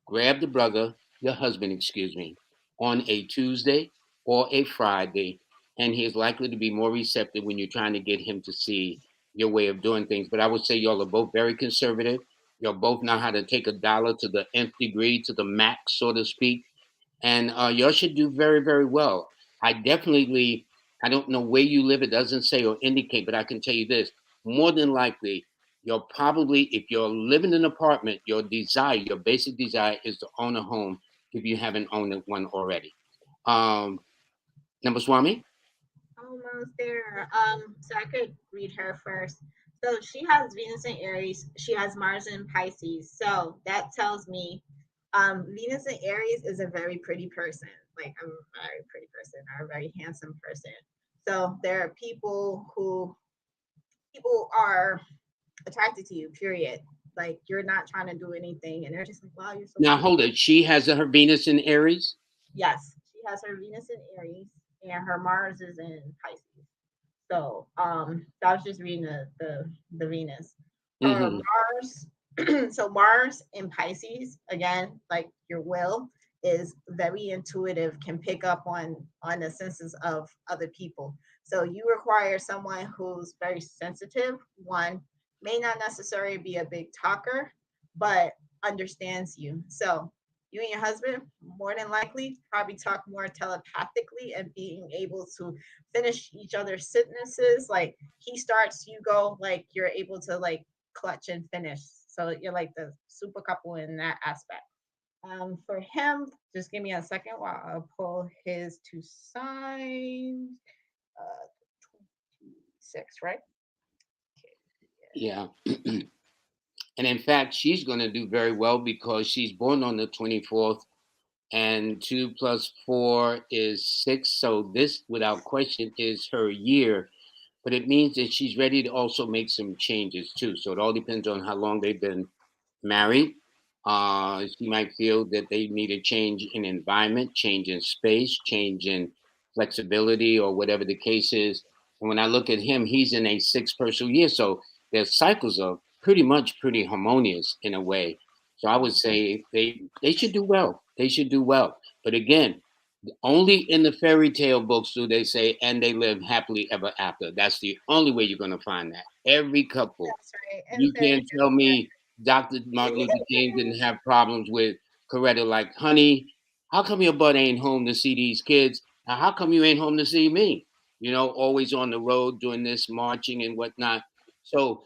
Grab the brother, your husband, excuse me, on a Tuesday or a Friday, and he is likely to be more receptive when you're trying to get him to see your way of doing things. But I would say y'all are both very conservative. Y'all both know how to take a dollar to the nth degree, to the max, so to speak. And y'all should do very, very well. I definitely, I don't know where you live, it doesn't say or indicate, but I can tell you this, more than likely, you're probably, if you're living in an apartment, your desire, your basic desire is to own a home if you haven't owned one already. Um, Number Swami? Almost there. So I could read her first. So she has Venus in Aries. She has Mars in Pisces. So that tells me Venus in Aries is a very pretty person, like a very pretty person or a very handsome person. So there are people are attracted to you, period. Like you're not trying to do anything and they're just like, wow, you're so Now beautiful. hold it. She has her Venus in Aries. Yes, she has her Venus in Aries and her Mars is in Pisces. So I was just reading the Venus. Her Hmm. Mars, so Mars in Pisces, again, like your will is very intuitive, can pick up on the senses of other people. So you require someone who's very sensitive, one may not necessarily be a big talker, but understands you. So you and your husband more than likely probably talk more telepathically and being able to finish each other's sentences. Like he starts, you go, like you're able to like clutch and finish. So you're like the super couple in that aspect. For him, just give me a second while I'll pull his two signs. 26, right? Okay. Yeah. And in fact, she's going to do very well because she's born on the 24th, and 2 plus 4 is 6. So this, without question, is her year. But it means that she's ready to also make some changes too. So it all depends on how long they've been married. She might feel that they need a change in environment, change in space, change in flexibility, or whatever the case is. And when I look at him, he's in a six-person year, so their cycles are pretty much pretty harmonious in a way. So I would say they should do well. They should do well. But again, only in the fairy tale books do they say, and they live happily ever after. That's the only way you're going to find that. Every couple, That's right. And you fairy can't tell me Dr. Martin Luther King didn't have problems with Coretta, like, honey, how come your butt ain't home to see these kids? Now, how come you ain't home to see me? You know, always on the road doing this, marching and whatnot. So,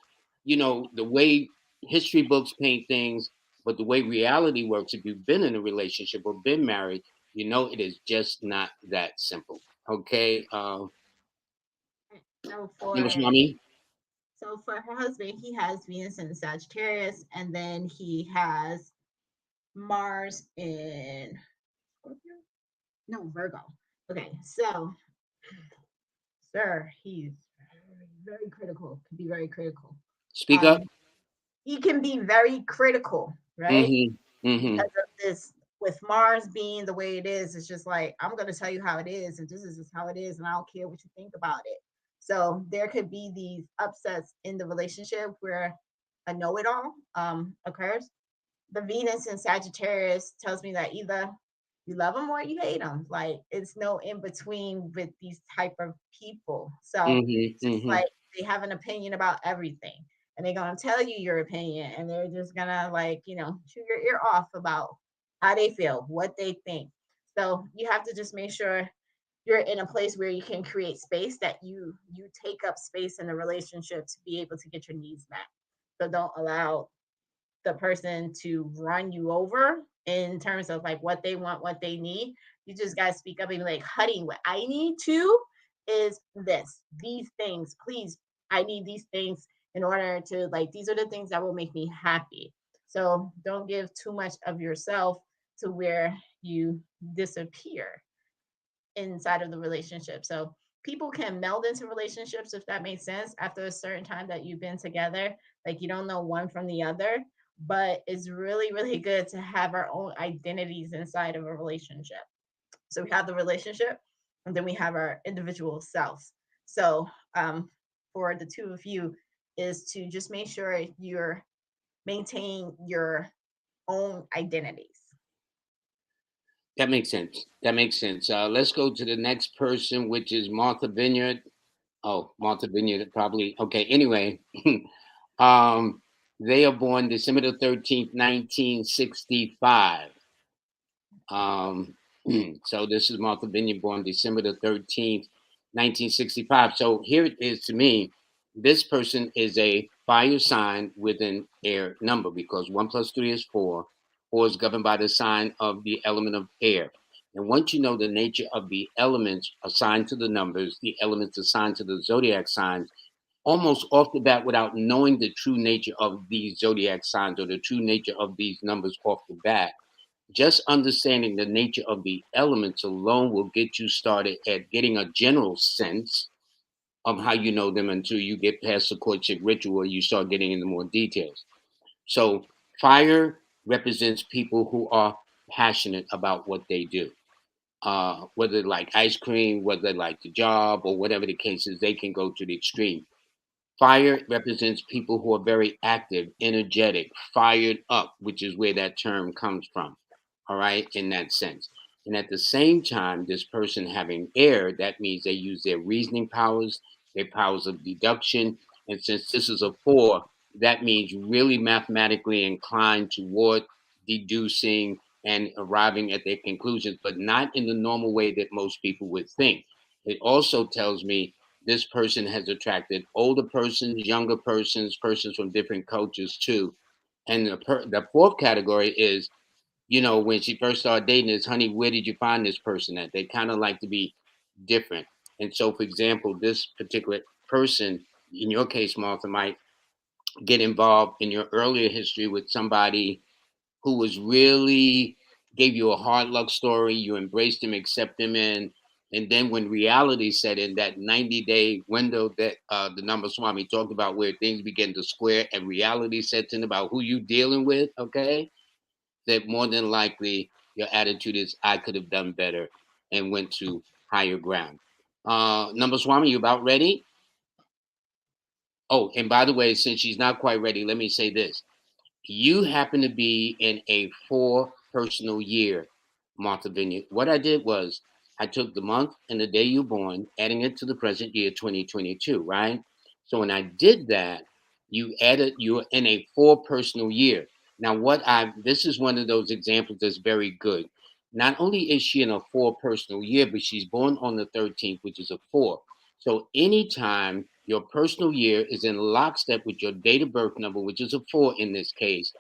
the way history books paint things, but the way reality works, if you've been in a relationship or been married, it is just not that simple. Okay. so Number for Swami. so for her husband, he has Venus in Sagittarius, and then he has Mars in Scorpio? No, Virgo. Okay, so sir, he's very critical. Can be very critical. Speak up. Um, he can be very critical, right? Mm-hmm. Mm-hmm. Because of this, with Mars being the way it is, it's just like I'm going to tell you how it is, and this is just how it is, and I don't care what you think about it. So there could be these upsets in the relationship where a know-it-all occurs. The Venus in Sagittarius tells me that either you love them or you hate them. Like it's no in between with these type of people. So Mm-hmm. it's just Mm-hmm. like they have an opinion about everything, and they're gonna tell you your opinion, and they're just gonna like chew your ear off about how they feel, what they think. So you have to just make sure you're in a place where you can create space that you take up space in the relationship to be able to get your needs met. So don't allow the person to run you over in terms of like what they want, what they need. You just gotta speak up and be like, honey, what I need to is this, these things, please. I need these things in order to like these are the things that will make me happy. So don't give too much of yourself to where you disappear inside of the relationship. So people can meld into relationships if that makes sense after a certain time that you've been together. Like you don't know one from the other, but it's really, really good to have our own identities inside of a relationship. So we have the relationship, and then we have our individual selves. So for the two of you, is to just make sure you're maintaining your own identities. That makes sense. That makes sense. Let's go to the next person, which is Martha Vineyard. Oh, Martha Vineyard, probably. Okay, anyway. um, they are born December the 13th, 1965. Um, so this is Martha Vineyard, born December the 13th, 1965. So here it is to me. This person is a fire sign with an air number because 1 plus 3 is 4. 4 is governed by the sign of the element of air. And once you know the nature of the elements assigned to the numbers, the elements assigned to the zodiac signs, almost off the bat, without knowing the true nature of these zodiac signs or the true nature of these numbers off the bat, just understanding the nature of the elements alone will get you started at getting a general sense of how you know them until you get past the courtship ritual where you start getting into more details. So, fire represents people who are passionate about what they do. Whether they like ice cream, whether they like the job, or whatever the case is, they can go to the extreme. Fire represents people who are very active, energetic, fired up, which is where that term comes from. All right, in that sense. And at the same time, this person having air, that means they use their reasoning powers, their powers of deduction. And since this is a 4, that means really mathematically inclined toward deducing and arriving at their conclusions, but not in the normal way that most people would think. It also tells me this person has attracted older persons, younger persons, persons from different cultures too. And the fourth category is, when she first started dating, is, honey, where did you find this person at? They kind of like to be different. And so, for example, this particular person, in your case, Martha, might get involved in your earlier history with somebody who was really gave you a hard luck story. You embraced him, accept him in. And then when reality set in, that 90-day window that the number Swami talked about, where things begin to square and reality sets in about who you dealing with, okay, that more than likely your attitude is, I could have done better, and went to higher ground. Number Swami, you about ready? Oh, and by the way, since she's not quite ready, let me say this. You happen to be in a 4 personal year, Martha Vineyard. What I did was I took the month and the day you were born, adding it to the present year, 2022, right? So when I did that, you're in a 4 personal year. Now, this is one of those examples that's very good. Not only is she in a 4 personal year, but she's born on the 13th, which is a 4. So anytime your personal year is in lockstep with your date of birth number, which is a 4 in this case,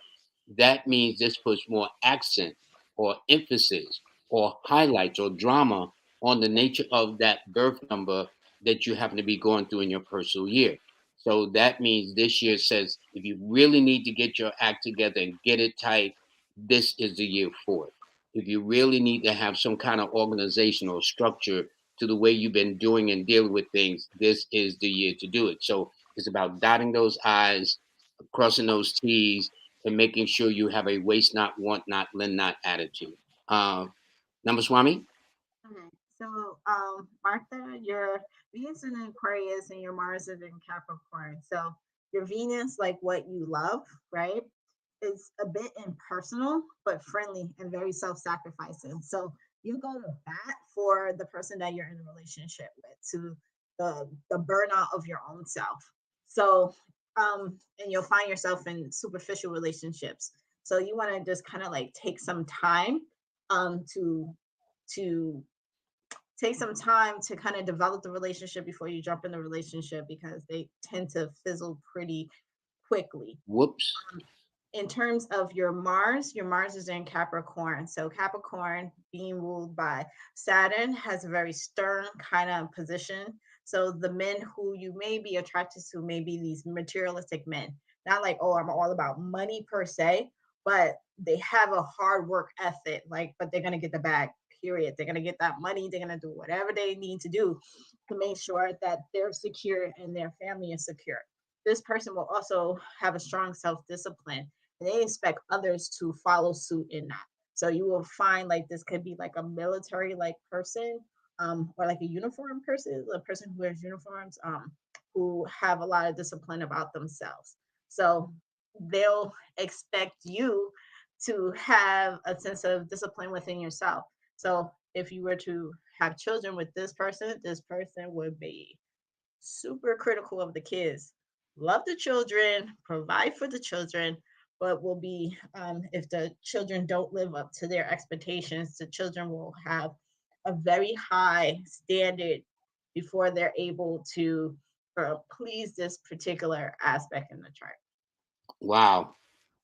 that means this puts more accent or emphasis or highlights or drama on the nature of that birth number that you happen to be going through in your personal year. So that means this year says, if you really need to get your act together and get it tight, this is the year for it. If you really need to have some kind of organization or structure to the way you've been doing and dealing with things, this is the year to do it. So it's about dotting those I's, crossing those T's, and making sure you have a waste not, want not, lend not attitude. Uh, Number Swami? Okay, so Martha, your Venus is in Aquarius and your Mars is in Capricorn. So your Venus, like what you love, right? Is a bit impersonal, but friendly and very self-sacrificing. So you go to bat for the person that you're in a relationship with, to the burnout of your own self. So and you'll find yourself in superficial relationships. So you want to just kind of like take some time to to take some time to kind of develop the relationship before you jump in the relationship, because they tend to fizzle pretty quickly. Whoops. In terms of your Mars is in Capricorn. So Capricorn, being ruled by Saturn, has a very stern kind of position. So the men who you may be attracted to may be these materialistic men. Not like, oh, I'm all about money per se, but they have a hard work ethic, like, but they're gonna get the bag, period. They're gonna get that money, they're gonna do whatever they need to do to make sure that they're secure and their family is secure. This person will also have a strong self-discipline, and they expect others to follow suit in that. So you will find like this could be like a military like person, or like a uniform person, a person who wears uniforms, who have a lot of discipline about themselves. So they'll expect you to have a sense of discipline within yourself. So if you were to have children with this person would be super critical of the kids, love the children, provide for the children, but will be, if the children don't live up to their expectations, the children will have a very high standard before they're able to please this particular aspect in the chart. Wow,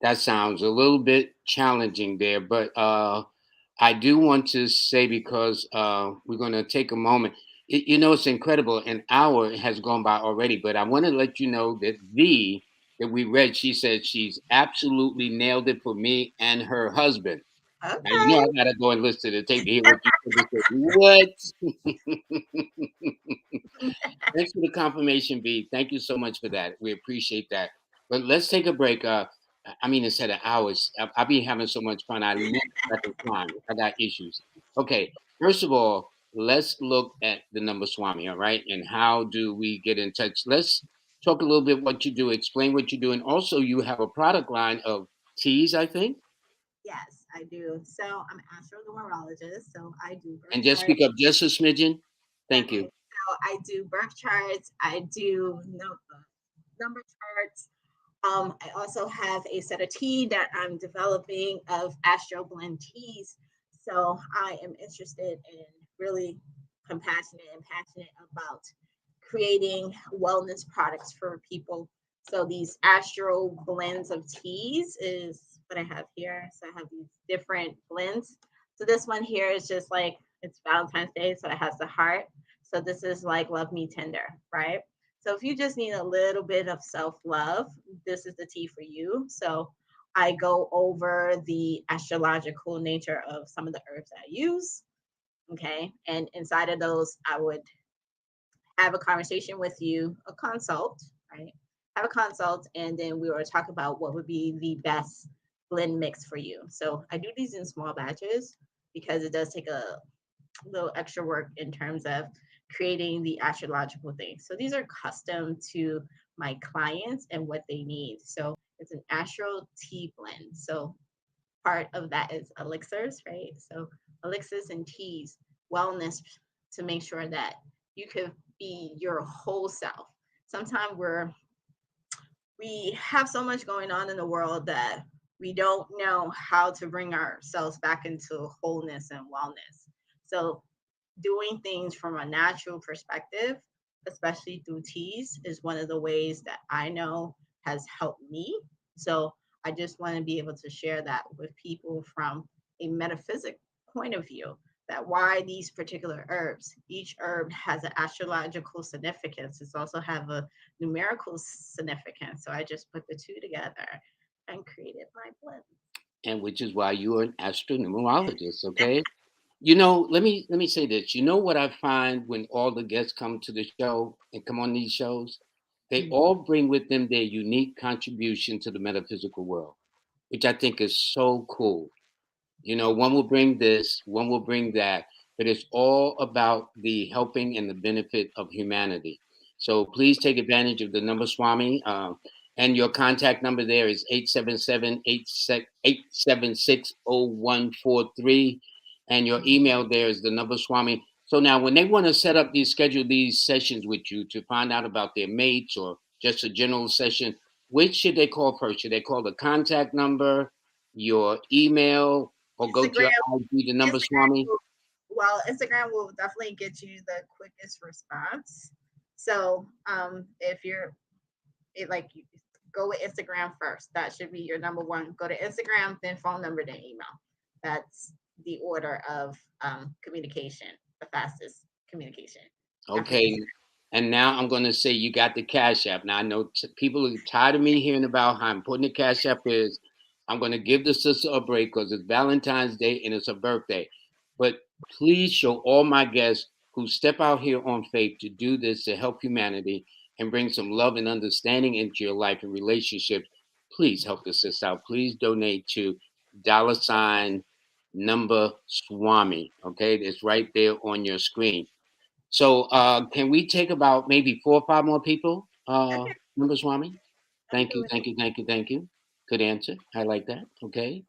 that sounds a little bit challenging there, but I do want to say because we're going to take a moment. It's incredible. An hour has gone by already, but I want to let you know that that we read, she said she's absolutely nailed it for me and her husband. Now you know Okay. I gotta go and listen to the tape to hear what you said. What? Thanks for the confirmation, B. Thank you so much for that. We appreciate that. But let's take a break. I mean, instead of hours, I'll be having so much fun. I lose track of time. I got issues. Okay. First of all, let's look at the number Swami. All right, and how do we get in touch? Let's talk a little bit what you do. Explain what you do, and also you have a product line of teas, I think. Yes, I do. So I'm an astronumerologist. So I do birth And just charts. speak up just a smidgen. Thank Okay. you. So I do birth charts. I do number charts. I also have a set of tea that I'm developing of Astro Blend teas. So I am interested in really compassionate and passionate about creating wellness products for people. So these Astro blends of teas is what I have here. So I have these different blends. So this one here is just like it's Valentine's Day, so it has the heart. So this is like love me tender, right? So if you just need a little bit of self-love, this is the tea for you. So I go over the astrological nature of some of the herbs I use. Okay. And inside of those, I would have a conversation with you, a consult, right? Have a consult, and then we will talk about what would be the best blend mix for you. So I do these in small batches because it does take a little extra work in terms of creating the astrological things. So these are custom to my clients and what they need. So it's an astro tea blend. So part of that is elixirs, right? So elixirs and teas, wellness to make sure that you could be your whole self. Sometimes we have so much going on in the world that we don't know how to bring ourselves back into wholeness and wellness. So doing things from a natural perspective, especially through teas, is one of the ways that I know has helped me. So I just want to be able to share that with people from a metaphysic point of view. That why these particular herbs, each herb has an astrological significance. It's also have a numerical significance. So I just put the two together and created my blend. And which is why you are an astronumerologist, okay? Let me say this. You know what I find when all the guests come to the show and come on these shows? They Mm. all bring with them their unique contribution to the metaphysical world, which I think is so cool. One will bring this, one will bring that, but it's all about the helping and the benefit of humanity. So please take advantage of the number Swami. And your contact number there is 877-876-0143. And your email there is the number Swami. So now when they want to schedule these sessions with you to find out about their mates or just a general session, which should they call first? Should they call the contact number, your email, or go to your Instagram, IG, the number Instagram Swami? well, Instagram will definitely get you the quickest response. So if you're like you go with Instagram first. That should be your number one. Go to Instagram, then phone number, then email. That's the order of communication, the fastest communication. After Okay. And now I'm going to say you got the Cash App. Now I know people are tired of me hearing about how important the Cash App is. I'm going to give the sister a break because it's Valentine's Day and it's her birthday. But please show all my guests who step out here on faith to do this to help humanity and bring some love and understanding into your life and relationships. please help the sis out. Please donate to $ Swami. Okay, it's right there on your screen. So can we take about maybe 4 or 5 more people? Okay, Number Swami? I'll Thank do you, it. thank you, thank you, thank you. Good answer. I like that. Okay.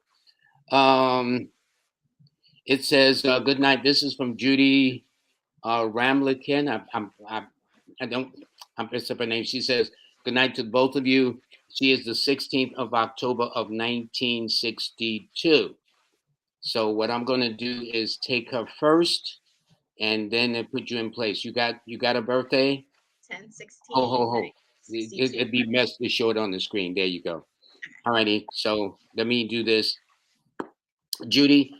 Um, it says, good night. This is from Judy Ramlikin. I don't, I'm messed up her name. She says, good night to both of you. She is the 16th of October of 1962. So what I'm going to do is take her first and then put you in place. You got a birthday? 10, Ho, 16, ho, ho. It'd 62. be messed to show it on the screen. There you go. All righty. So let me do this. Judy,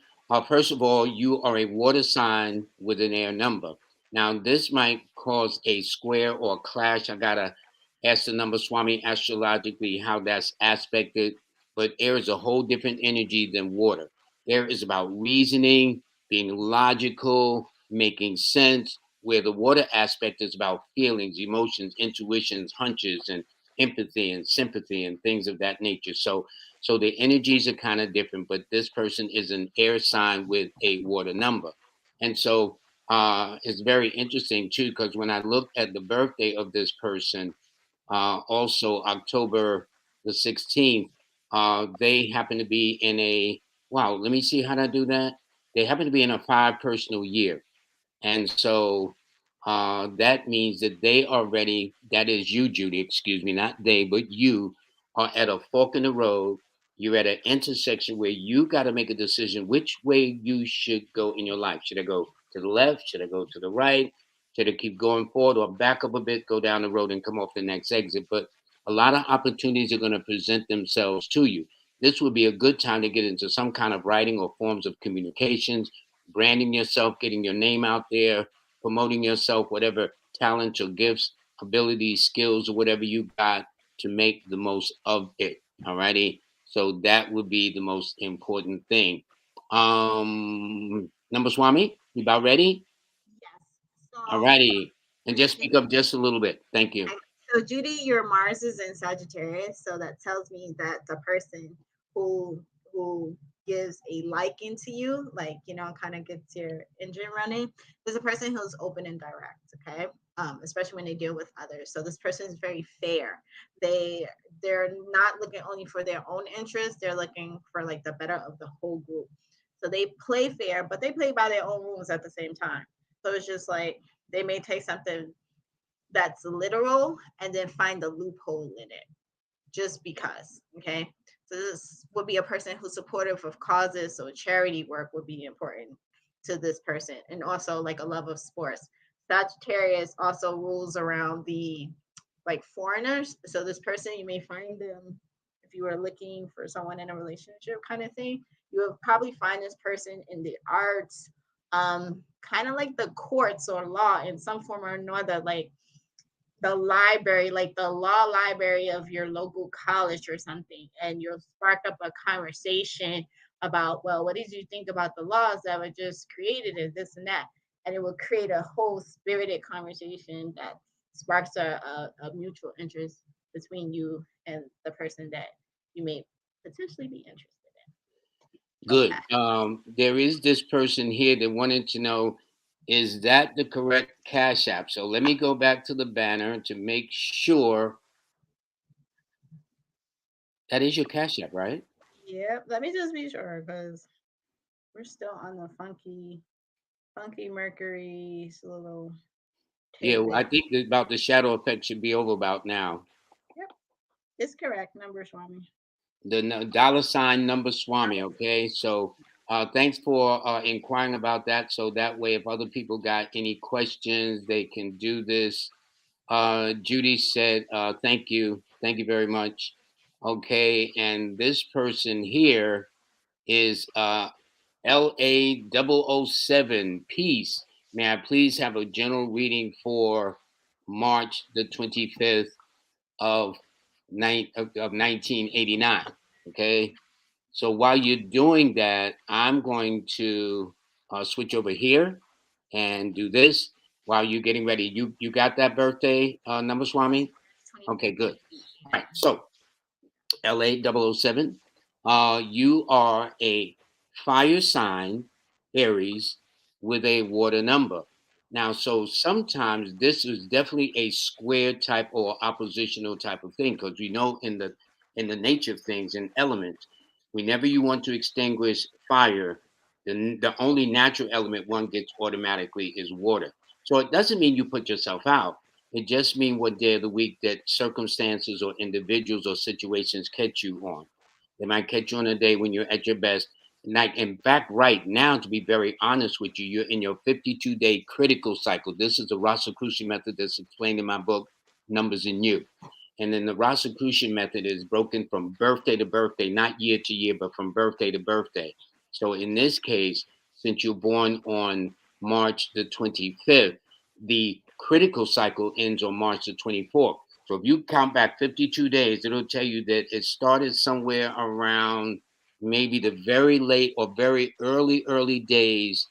first of all, you are a water sign with an air number. Now, this might cause a square or clash. I gotta ask the number Swami astrologically how that's aspected, but air is a whole different energy than water. Air is about reasoning, being logical, making sense, where the water aspect is about feelings, emotions, intuitions, hunches, and empathy and sympathy and things of that nature. So the energies are kind of different, but this person is an air sign with a water number. And so it's very interesting too, because when I looked at the birthday of this person, also October the 16th, they happen to be in a, wow, let me see how to do that. They happen to be in a 5 personal year. And so that means that they are ready. That is you, Judy, excuse me, not they, but you are at a fork in the road. You're at an intersection where you got to make a decision which way you should go in your life. Should I go to the left? Should I go to the right? Should I keep going forward or back up a bit, go down the road and come off the next exit? But a lot of opportunities are going to present themselves to you. This would be a good time to get into some kind of writing or forms of communications, branding yourself, getting your name out there, promoting yourself, whatever talents or gifts, abilities, skills, or whatever you got to make the most of it. All righty. So that would be the most important thing. Number Swami, you about ready? Yes. All So, righty. And just Judy, speak up just a little bit. Thank you. so Judy, your Mars is in Sagittarius, so that tells me that the person who who gives a liking to you, like kind of gets your engine running, is a person who's open and direct. Okay, especially when they deal with others. So this person is very fair. They're not looking only for their own interest. They're looking for like the better of the whole group. So they play fair, but they play by their own rules at the same time. So it's just like they may take something that's literal and then find the loophole in it just because. Okay. So this would be a person who's supportive of causes. So charity work would be important to this person. And also like a love of sports. Sagittarius also rules around the like foreigners. So this person, you may find them if you were looking for someone in a relationship kind of thing. You will probably find this person in the arts, kind of like the courts or law in some form or another, like the library, like the law library of your local college or something, and you'll spark up a conversation about, well, what did you think about the laws that were just created and this and that? And it will create a whole spirited conversation that sparks a mutual interest between you and the person that you may potentially be interested in. Good. Okay. There is this person here that wanted to know, is that the correct Cash App? So let me go back to the banner to make sure that is your Cash App, right? Yep. Let me just be sure because we're still on the funky Mercury's little Yeah, well, I tidbit. think that about the shadow effect should be over about now. Yep, it's correct. Number Swami. The $ Swami. Okay, so thanks for inquiring about that. So that way, if other people got any questions, they can do this. Judy said, thank you very much. Okay, and this person here is LA 007 Peace. May I please have a general reading for March the 25th of, 1989? Okay. So while you're doing that, I'm going to switch over here and do this while you're getting ready. You got that birthday number, Yes, Swami? 25th. Okay, good. All right. So LA 007. You are a fire sign, Aries, with a water number. Now, so sometimes this is definitely a square type or oppositional type of thing because we know in the nature of things and elements, whenever you want to extinguish fire, the only natural element one gets automatically is water. So it doesn't mean you put yourself out. It just means what day of the week that circumstances or individuals or situations catch you on. They might catch you on a day when you're at your best. Like, in fact, right now, to be very honest with you, you're in your 52-day critical cycle. This is the Rosicrucian method that's explained in my book, Numbers in You. And then the Rosicrucian method is broken from birthday to birthday, not year to year, but from birthday to birthday. So in this case, since you're born on March the 25th, the critical cycle ends on March the 24th. So if you count back 52 days, it'll tell you that it started somewhere around maybe the very late or very early days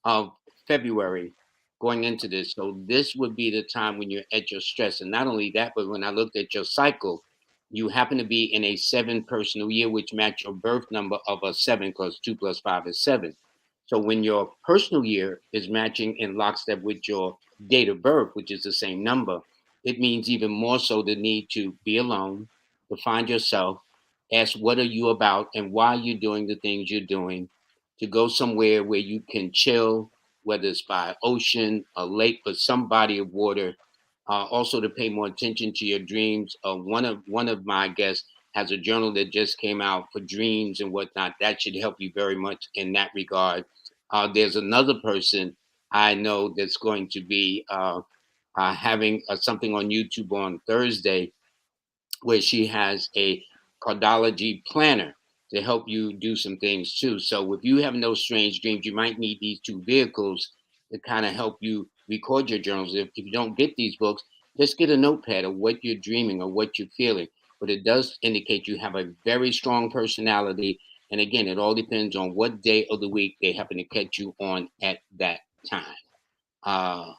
of February going into this. So this would be the time when you're at your stress. And not only that, but when I looked at your cycle, you happen to be in a 7 personal year, which match your birth number of a 7, because 2 plus 5 is 7. So when your personal year is matching in lockstep with your date of birth, which is the same number, it means even more so the need to be alone, to find yourself, ask what are you about and why you're doing the things you're doing, to go somewhere where you can chill, whether it's by ocean, a lake, but some body of water. Also, to pay more attention to your dreams. One of my guests has a journal that just came out for dreams and whatnot. That should help you very much in that regard. There's another person I know that's going to be having something on YouTube on Thursday where she has a cardology planner to help you do some things too. So if you have no strange dreams, you might need these two vehicles to kind of help you record your journals. If you don't get these books, just get a notepad of what you're dreaming or what you're feeling. But it does indicate you have a very strong personality. And again, it all depends on what day of the week they happen to catch you on at that time. Uh,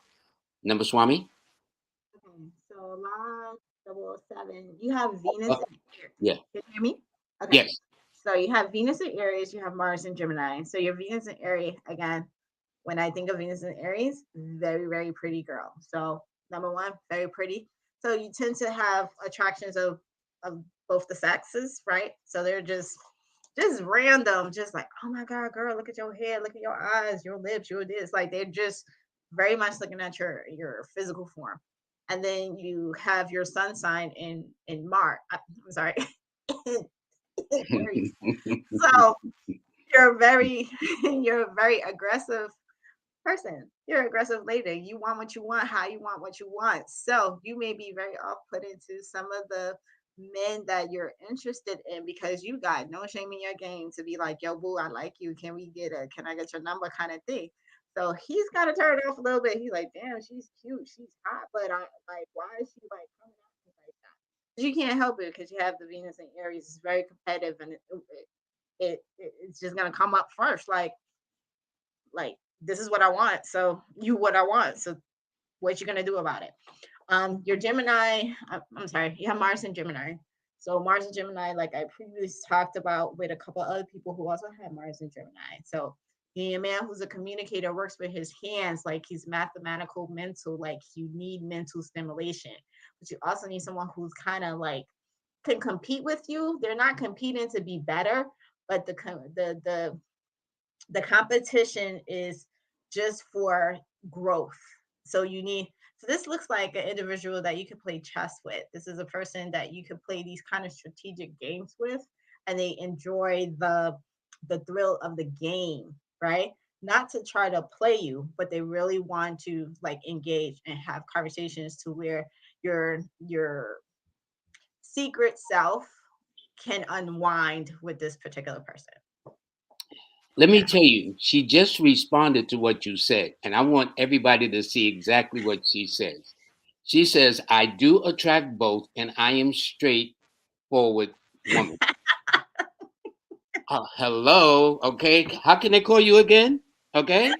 Number Swami? Okay, so line 007, you have Venus Uh, in Aries. yeah. Can you hear me? Okay. Yes. So you have Venus in Aries, you have Mars in Gemini. So your Venus in Aries, again, when I think of Venus in Aries, very, very pretty girl. So number one, very pretty. So you tend to have attractions of both the sexes, right? So they're just random, just like, oh my God, girl, look at your hair, look at your eyes, your lips, your this. Like they're just very much looking at your physical form. And then you have your sun sign in March. I'm sorry, Aries. So you're very you're a very aggressive person. You're an aggressive lady. You want what you want, how you want what you want. So you may be very off put into some of the men that you're interested in because you got no shame in your game to be like, yo, boo, I like you. Can I get your number kind of thing? So he's got to turn it off a little bit. He's like, damn, she's cute, she's hot, but I like, why is she like coming at me like that? But you can't help it because you have the Venus and Aries. It's very competitive, and it's just gonna come up first. Like this is what I want. So you what I want. So what you gonna do about it? Your Gemini, I'm sorry, you have Mars and Gemini. So Mars and Gemini, like I previously talked about with a couple other people who also had Mars and Gemini. So being a man who's a communicator works with his hands, like he's mathematical, mental, like you need mental stimulation. But you also need someone who's kind of like can compete with you. They're not competing to be better, but the competition is just for growth. So you need so this looks like an individual that you could play chess with. This is a person that you could play these kind of strategic games with and they enjoy the thrill of the game, right? Not to try to play you, but they really want to like engage and have conversations to where your secret self can unwind with this particular person. Let me tell you, she just responded to what you said, and I want everybody to see exactly what she says. She says, I do attract both, and I am straightforward woman. Hello, okay. How can they call you again? Okay.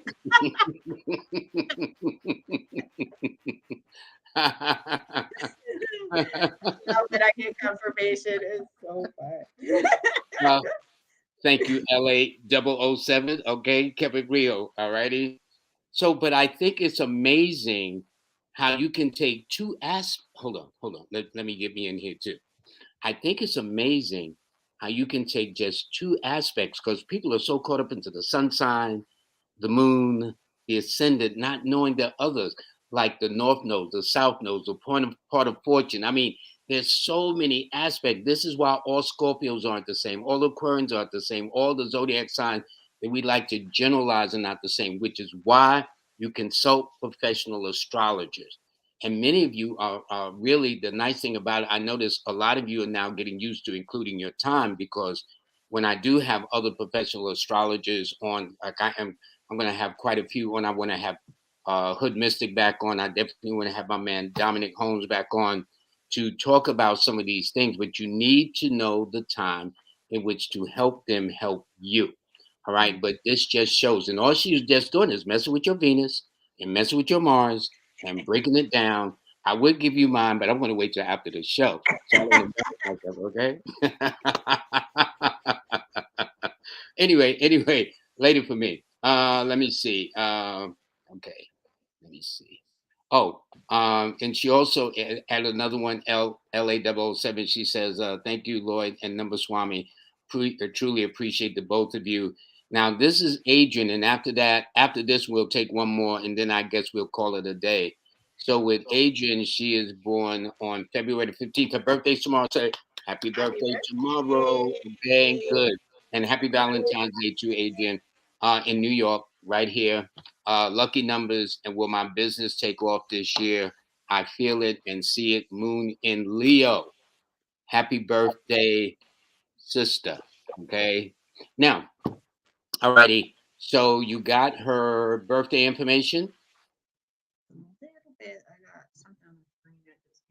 Now that I get confirmation, it's so fun. Well, thank you, LA 007. Okay, kept it real. All righty. So, but I think it's amazing how you can take two as. Hold on. Let me get me in here too. I think it's amazing how you can take just two aspects because people are so caught up into the sun sign, the moon, the ascendant, not knowing the others, like the north node, the south node, the part of fortune. I mean, there's so many aspects. This is why all Scorpios aren't the same, all Aquarians aren't the same, all the zodiac signs that we like to generalize are not the same, which is why you consult professional astrologers. And many of you are really the nice thing about it. I notice a lot of you are now getting used to including your time because when I do have other professional astrologers on, like I'm going to have quite a few on. I want to have Hood Mystic back on. I definitely want to have my man Dominic Holmes back on to talk about some of these things. But you need to know the time in which to help them help you. All right. But this just shows, and all she's just doing is messing with your Venus and messing with your Mars and breaking it down. I would give you mine, but I'm going to wait till after the show. So I don't want to mess myself, okay? Anyway, later for me. Let me see. Okay, let me see. Oh, and she also added another one, LA 007. She says, "Thank you, Lloyd and Number Swami. Truly appreciate the both of you." Now this is Adrian, and after this, we'll take one more, and then I guess we'll call it a day. So with Adrian, she is born on February the 15th. Her birthday's tomorrow. Say happy Happy birthday tomorrow. Okay, birthday. good. And happy Valentine's Day to Adrian in New York, right here. Lucky numbers and will my business take off this year? I feel it and see it. Moon in Leo. Happy birthday, sister. Okay. Now, alrighty. So you got her birthday information. A little bit. I got something on the screen that just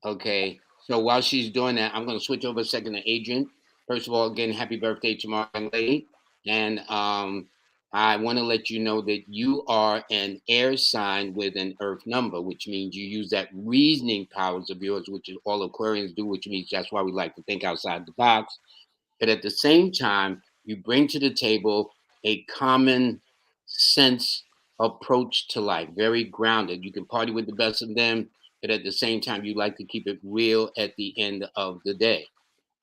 Okay. So while she's doing that, I'm going to switch over a second to Adrian. First of all, again, happy birthday tomorrow, young lady. And I want to let you know that you are an air sign with an earth number, which means you use that reasoning powers of yours, which is all Aquarians do, which means that's why we like to think outside the box. But at the same time, you bring to the table a common sense approach to life, very grounded. You can party with the best of them, but at the same time, you like to keep it real at the end of the day.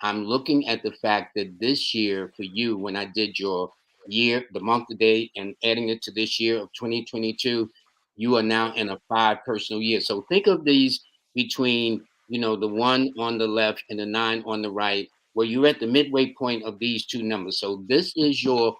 I'm looking at the fact that this year for you, when I did your year, the month, the day, and adding it to this year of 2022, you are now in a five personal year. So think of these between, the one on the left and the nine on the right, where you're at the midway point of these two numbers. So this is your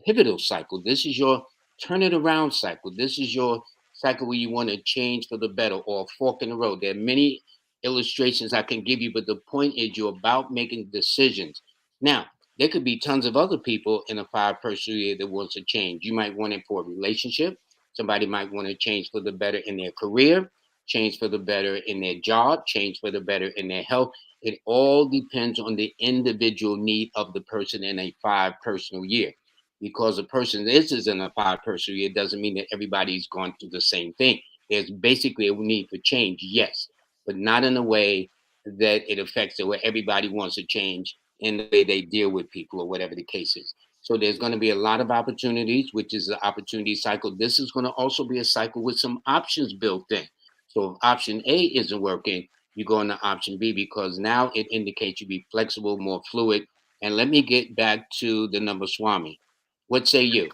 pivotal cycle. This is your turn it around cycle. This is your cycle where you want to change for the better or fork in the road. There are many illustrations I can give you, but the point is you're about making decisions. Now, there could be tons of other people in a five person year that wants to change. You might want it for a relationship. Somebody might want to change for the better in their career, change for the better in their job, change for the better in their health. It all depends on the individual need of the person in a five personal year. Because a person is in a five personal year doesn't mean that everybody's going through the same thing. There's basically a need for change, yes, but not in a way that it affects it where everybody wants to change in the way they deal with people or whatever the case is. So there's going to be a lot of opportunities, which is the opportunity cycle. This is going to also be a cycle with some options built in. So if option A isn't working, you go into option B because now it indicates you be flexible, more fluid. And let me get back to the number Swami. What say you?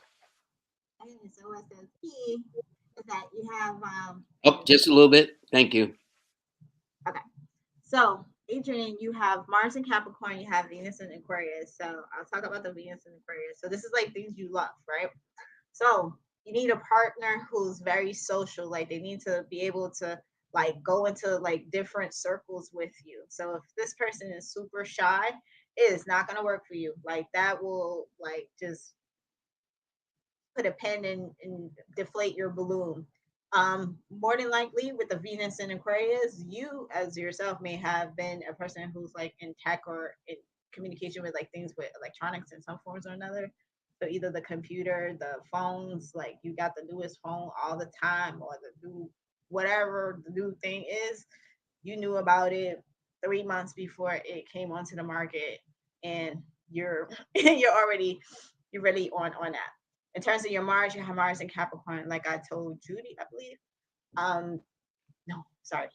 and so what says key is that you have Up just a little bit. Thank you. okay. So Adrian, you have Mars and Capricorn, you have Venus and Aquarius. So I'll talk about the Venus and Aquarius. So this is like things you love, right? So you need a partner who's very social. Like they need to be able to like go into like different circles with you. So if this person is super shy, it is not gonna work for you. Like that will like just put a pen and deflate your balloon. More than likely with the Venus and Aquarius, you as yourself may have been a person who's like in tech or in communication with like things with electronics in some forms or another. So either the computer, the phones, like you got the newest phone all the time, or the new whatever the new thing is, you knew about it 3 months before it came onto the market, and you're you're really on that. In terms of your Mars, you have Mars in Capricorn, like I told Judy, I believe. No, sorry.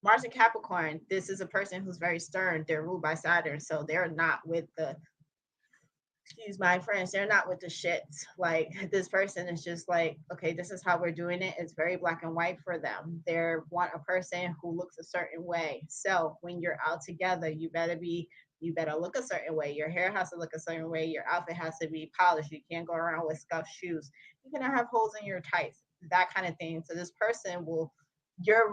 Mars in Capricorn, this is a person who's very stern. They're ruled by Saturn, so they're not with the, excuse my friends, they're not with the shits. Like, this person is just like, okay, this is how we're doing it. It's very black and white for them. They want a person who looks a certain way. So when you're out together, you better look a certain way. Your hair has to look a certain way. Your outfit has to be polished. You can't go around with scuffed shoes. You cannot have holes in your tights, that kind of thing. So this person will, you're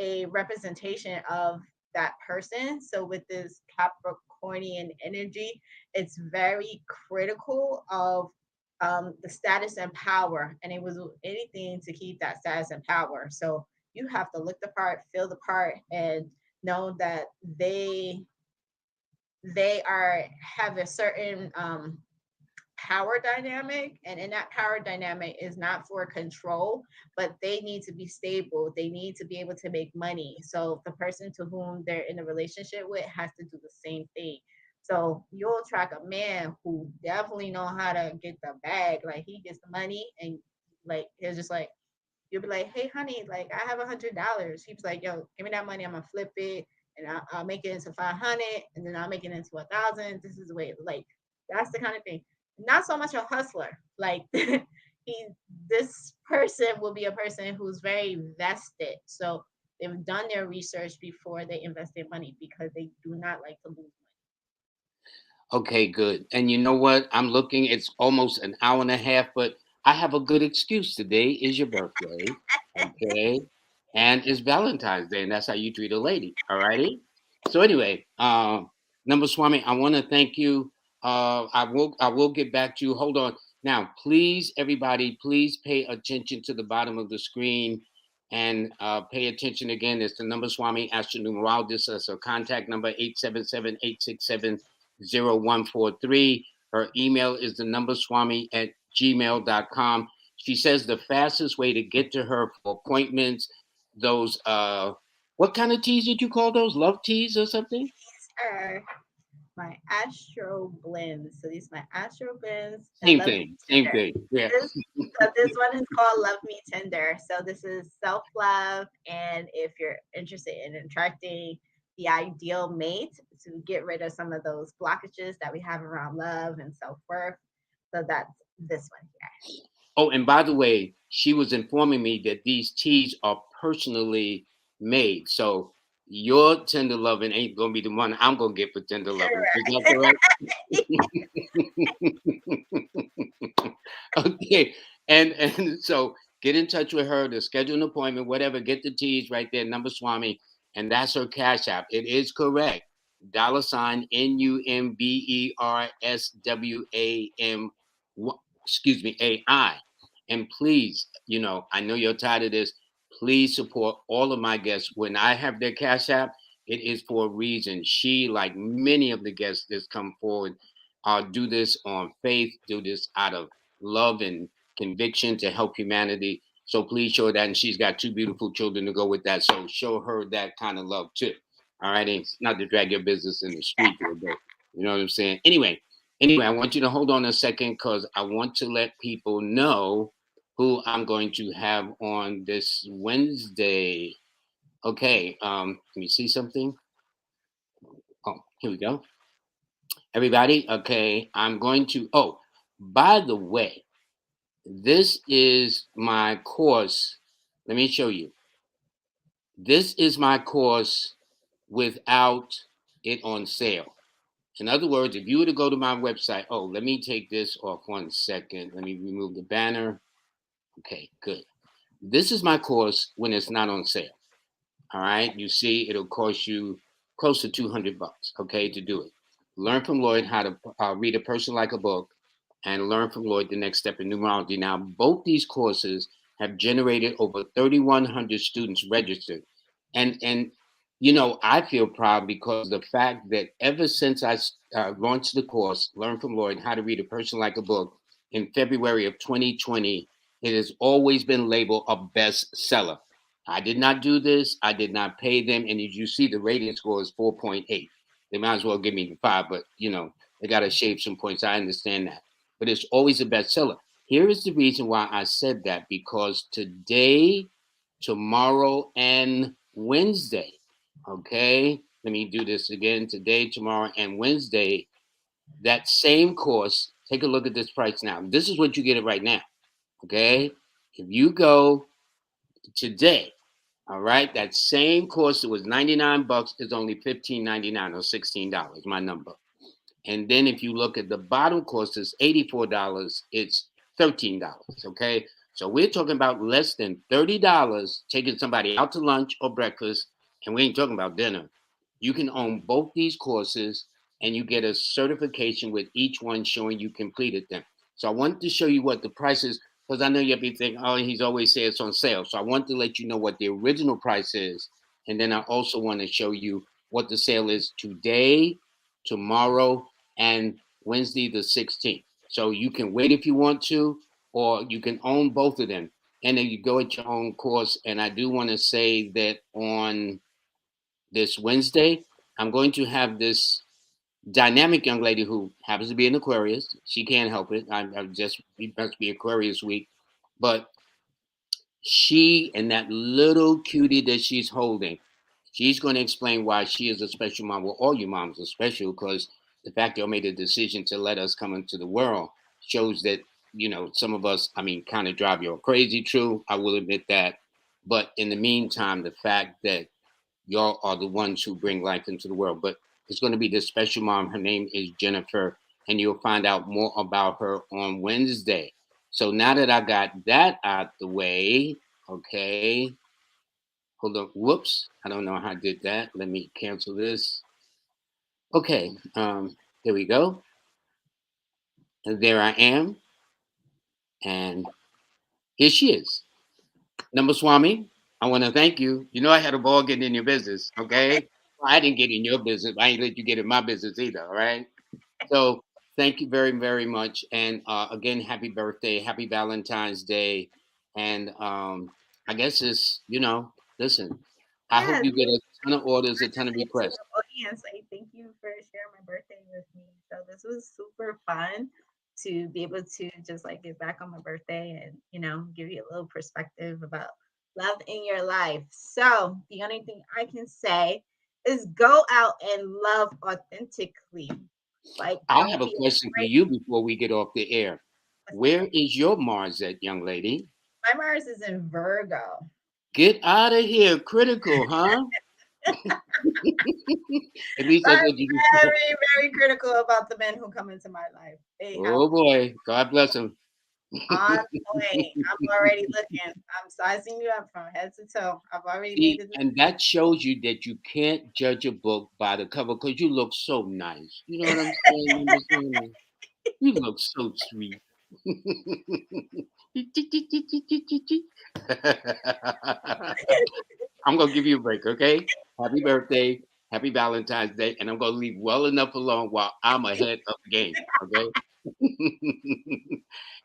a representation of that person. So with this Capricornian energy, it's very critical of the status and power, and it was anything to keep that status and power. So you have to look the part, feel the part, and know that they are have a certain power dynamic, and in that power dynamic is not for control, but they need to be stable, they need to be able to make money. So the person to whom they're in a relationship with has to do the same thing. So you'll attract a man who definitely know how to get the bag, like he gets the money, and like he's just like, you'll be like, hey honey, like I have $100. He was like, yo, give me that money, I'm gonna flip it, and I'll make it into 500, and then I'll make it into 1,000. This is the way, like, that's the kind of thing. Not so much a hustler. Like he, this person will be a person who's very vested. So they've done their research before they invest their money because they do not like to lose Okay, good. And you know what? I'm looking, it's almost an hour and a half, but I have a good excuse. Today is your birthday. Okay. And it's Valentine's Day, and that's how you treat a lady. All righty. So anyway, number Swami, I want to thank you. I will get back to you. Hold on. Now, please, everybody, please pay attention to the bottom of the screen and pay attention again. It's the number Swami Astro Numerologist. That's our contact number 877-867-0143. Her email is the number Swami at gmail.com. She says the fastest way to get to her for appointments, those what kind of teas did you call those? Love teas or something? These are my Astro blends. So these are my Astro blends and Same Love Me thing. Same Tender. thing. Yeah. This one is called Love Me Tender. So this is self love, and if you're interested in attracting the ideal mate, to get rid of some of those blockages that we have around love and self worth. So that's this one here. Oh, and by the way, she was informing me that these teas are personally made. So your tender loving ain't gonna be the one I'm gonna get for tender loving. Is that correct? Okay. And so get in touch with her to schedule an appointment, whatever, get the teas right there, number Swami, and that's her cash app. It is correct. $ NUMBERSWAM, excuse me, AI. And please, I know you're tired of this. Please support all of my guests. When I have their cash app, it is for a reason. She, like many of the guests that's come forward, do this on faith, do this out of love and conviction to help humanity. So please show that. And she's got two beautiful children to go with that. So show her that kind of love too. All right. And it's not to drag your business in the street here, but you know what I'm saying? Anyway, I want you to hold on a second because I want to let people know who I'm going to have on this Wednesday. Okay. Let me see something. Oh, here we go. Everybody, okay. I'm going to, oh, by the way, this is my course. Let me show you. This is my course without it on sale. In other words, if you were to go to my website, oh, let me take this off 1 second. Let me remove the banner. Okay, good. This is my course when it's not on sale. All right, you see, it'll cost you close to $200, okay, to do it. Learn from Lloyd how to read a person like a book, and learn from Lloyd the next step in numerology. Now, both these courses have generated over 3,100 students registered, and I feel proud because the fact that ever since I launched the course, Learn from Lloyd how to read a person like a book, in February of 2020, it has always been labeled a bestseller. I did not do this. I did not pay them. And as you see, the rating score is 4.8. They might as well give me the 5, but they got to shave some points. I understand that. But it's always a bestseller. Here is the reason why I said that, because today, tomorrow, and Wednesday, okay, let me do this again. Today, tomorrow, and Wednesday, that same course, take a look at this price now. This is what you get it right now, okay? If you go today, all right, that same course that was 99 bucks is only $15.99 or $16, my number. And then if you look at the bottom course, it's $84, it's $13, okay? So we're talking about less than $30 taking somebody out to lunch or breakfast, and we ain't talking about dinner. You can own both these courses and you get a certification with each one showing you completed them. So I wanted to show you what the price is, because I know you'll be thinking, oh, he's always saying it's on sale. So I want to let you know what the original price is. And then I also want to show you what the sale is today, tomorrow, and Wednesday the 16th. So you can wait if you want to, or you can own both of them. And then you go at your own course. And I do want to say that on this Wednesday, I'm going to have this dynamic young lady who happens to be an Aquarius. She can't help it. It must be Aquarius week. But she and that little cutie that she's holding, she's going to explain why she is a special mom. Well, all you moms are special, because the fact y'all made a decision to let us come into the world shows that, some of us, kind of drive you crazy. True, I will admit that. But in the meantime, the fact that y'all are the ones who bring life into the world. But it's going to be this special mom. Her name is Jennifer, and you'll find out more about her on Wednesday. So now that I got that out the way, okay, hold on. Whoops, I don't know how I did that. Let me cancel this. Okay, there we go. And there I am, and here she is. Number Swami, I want to thank you. You know I had a ball getting in your business, okay? I didn't get in your business. I ain't let you get in my business either, all right? So thank you very, very much. And again, happy birthday, happy Valentine's Day. And I guess listen, I hope Yes, you get a ton of orders, I a ton of just get to requests. the audience. Like, thank you for sharing my birthday with me. So this was super fun to be able to just like get back on my birthday and give you a little perspective about love in your life. So the only thing I can say is go out and love authentically. Like, I don't have a be question for afraid. you before we get off the air. What's that? Where is your Mars at, young lady? My Mars is in Virgo. Get out of here, critical, huh? At least that's I'm what you. very, very critical about the men who come into my life. They have Oh boy, God bless him. on point. I'm already looking. I'm sizing you up from head to toe. I've already made See, the and that shows you that you can't judge a book by the cover, because you look so nice. You know what I'm saying? You understand? You look so sweet. I'm gonna give you a break, okay? Happy birthday, happy Valentine's Day, and I'm gonna leave well enough alone while I'm ahead of the game, okay?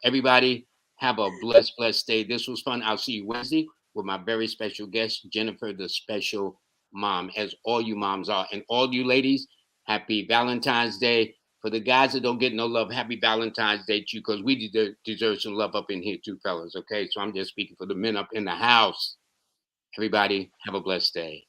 Everybody, have a blessed, blessed day. This was fun. I'll see you Wednesday with my very special guest, Jennifer, the special mom, as all you moms are. And all you ladies, happy Valentine's Day. For the guys that don't get no love, happy Valentine's Day to you, because we deserve some love up in here too, fellas, okay? So I'm just speaking for the men up in the house. Everybody, have a blessed day.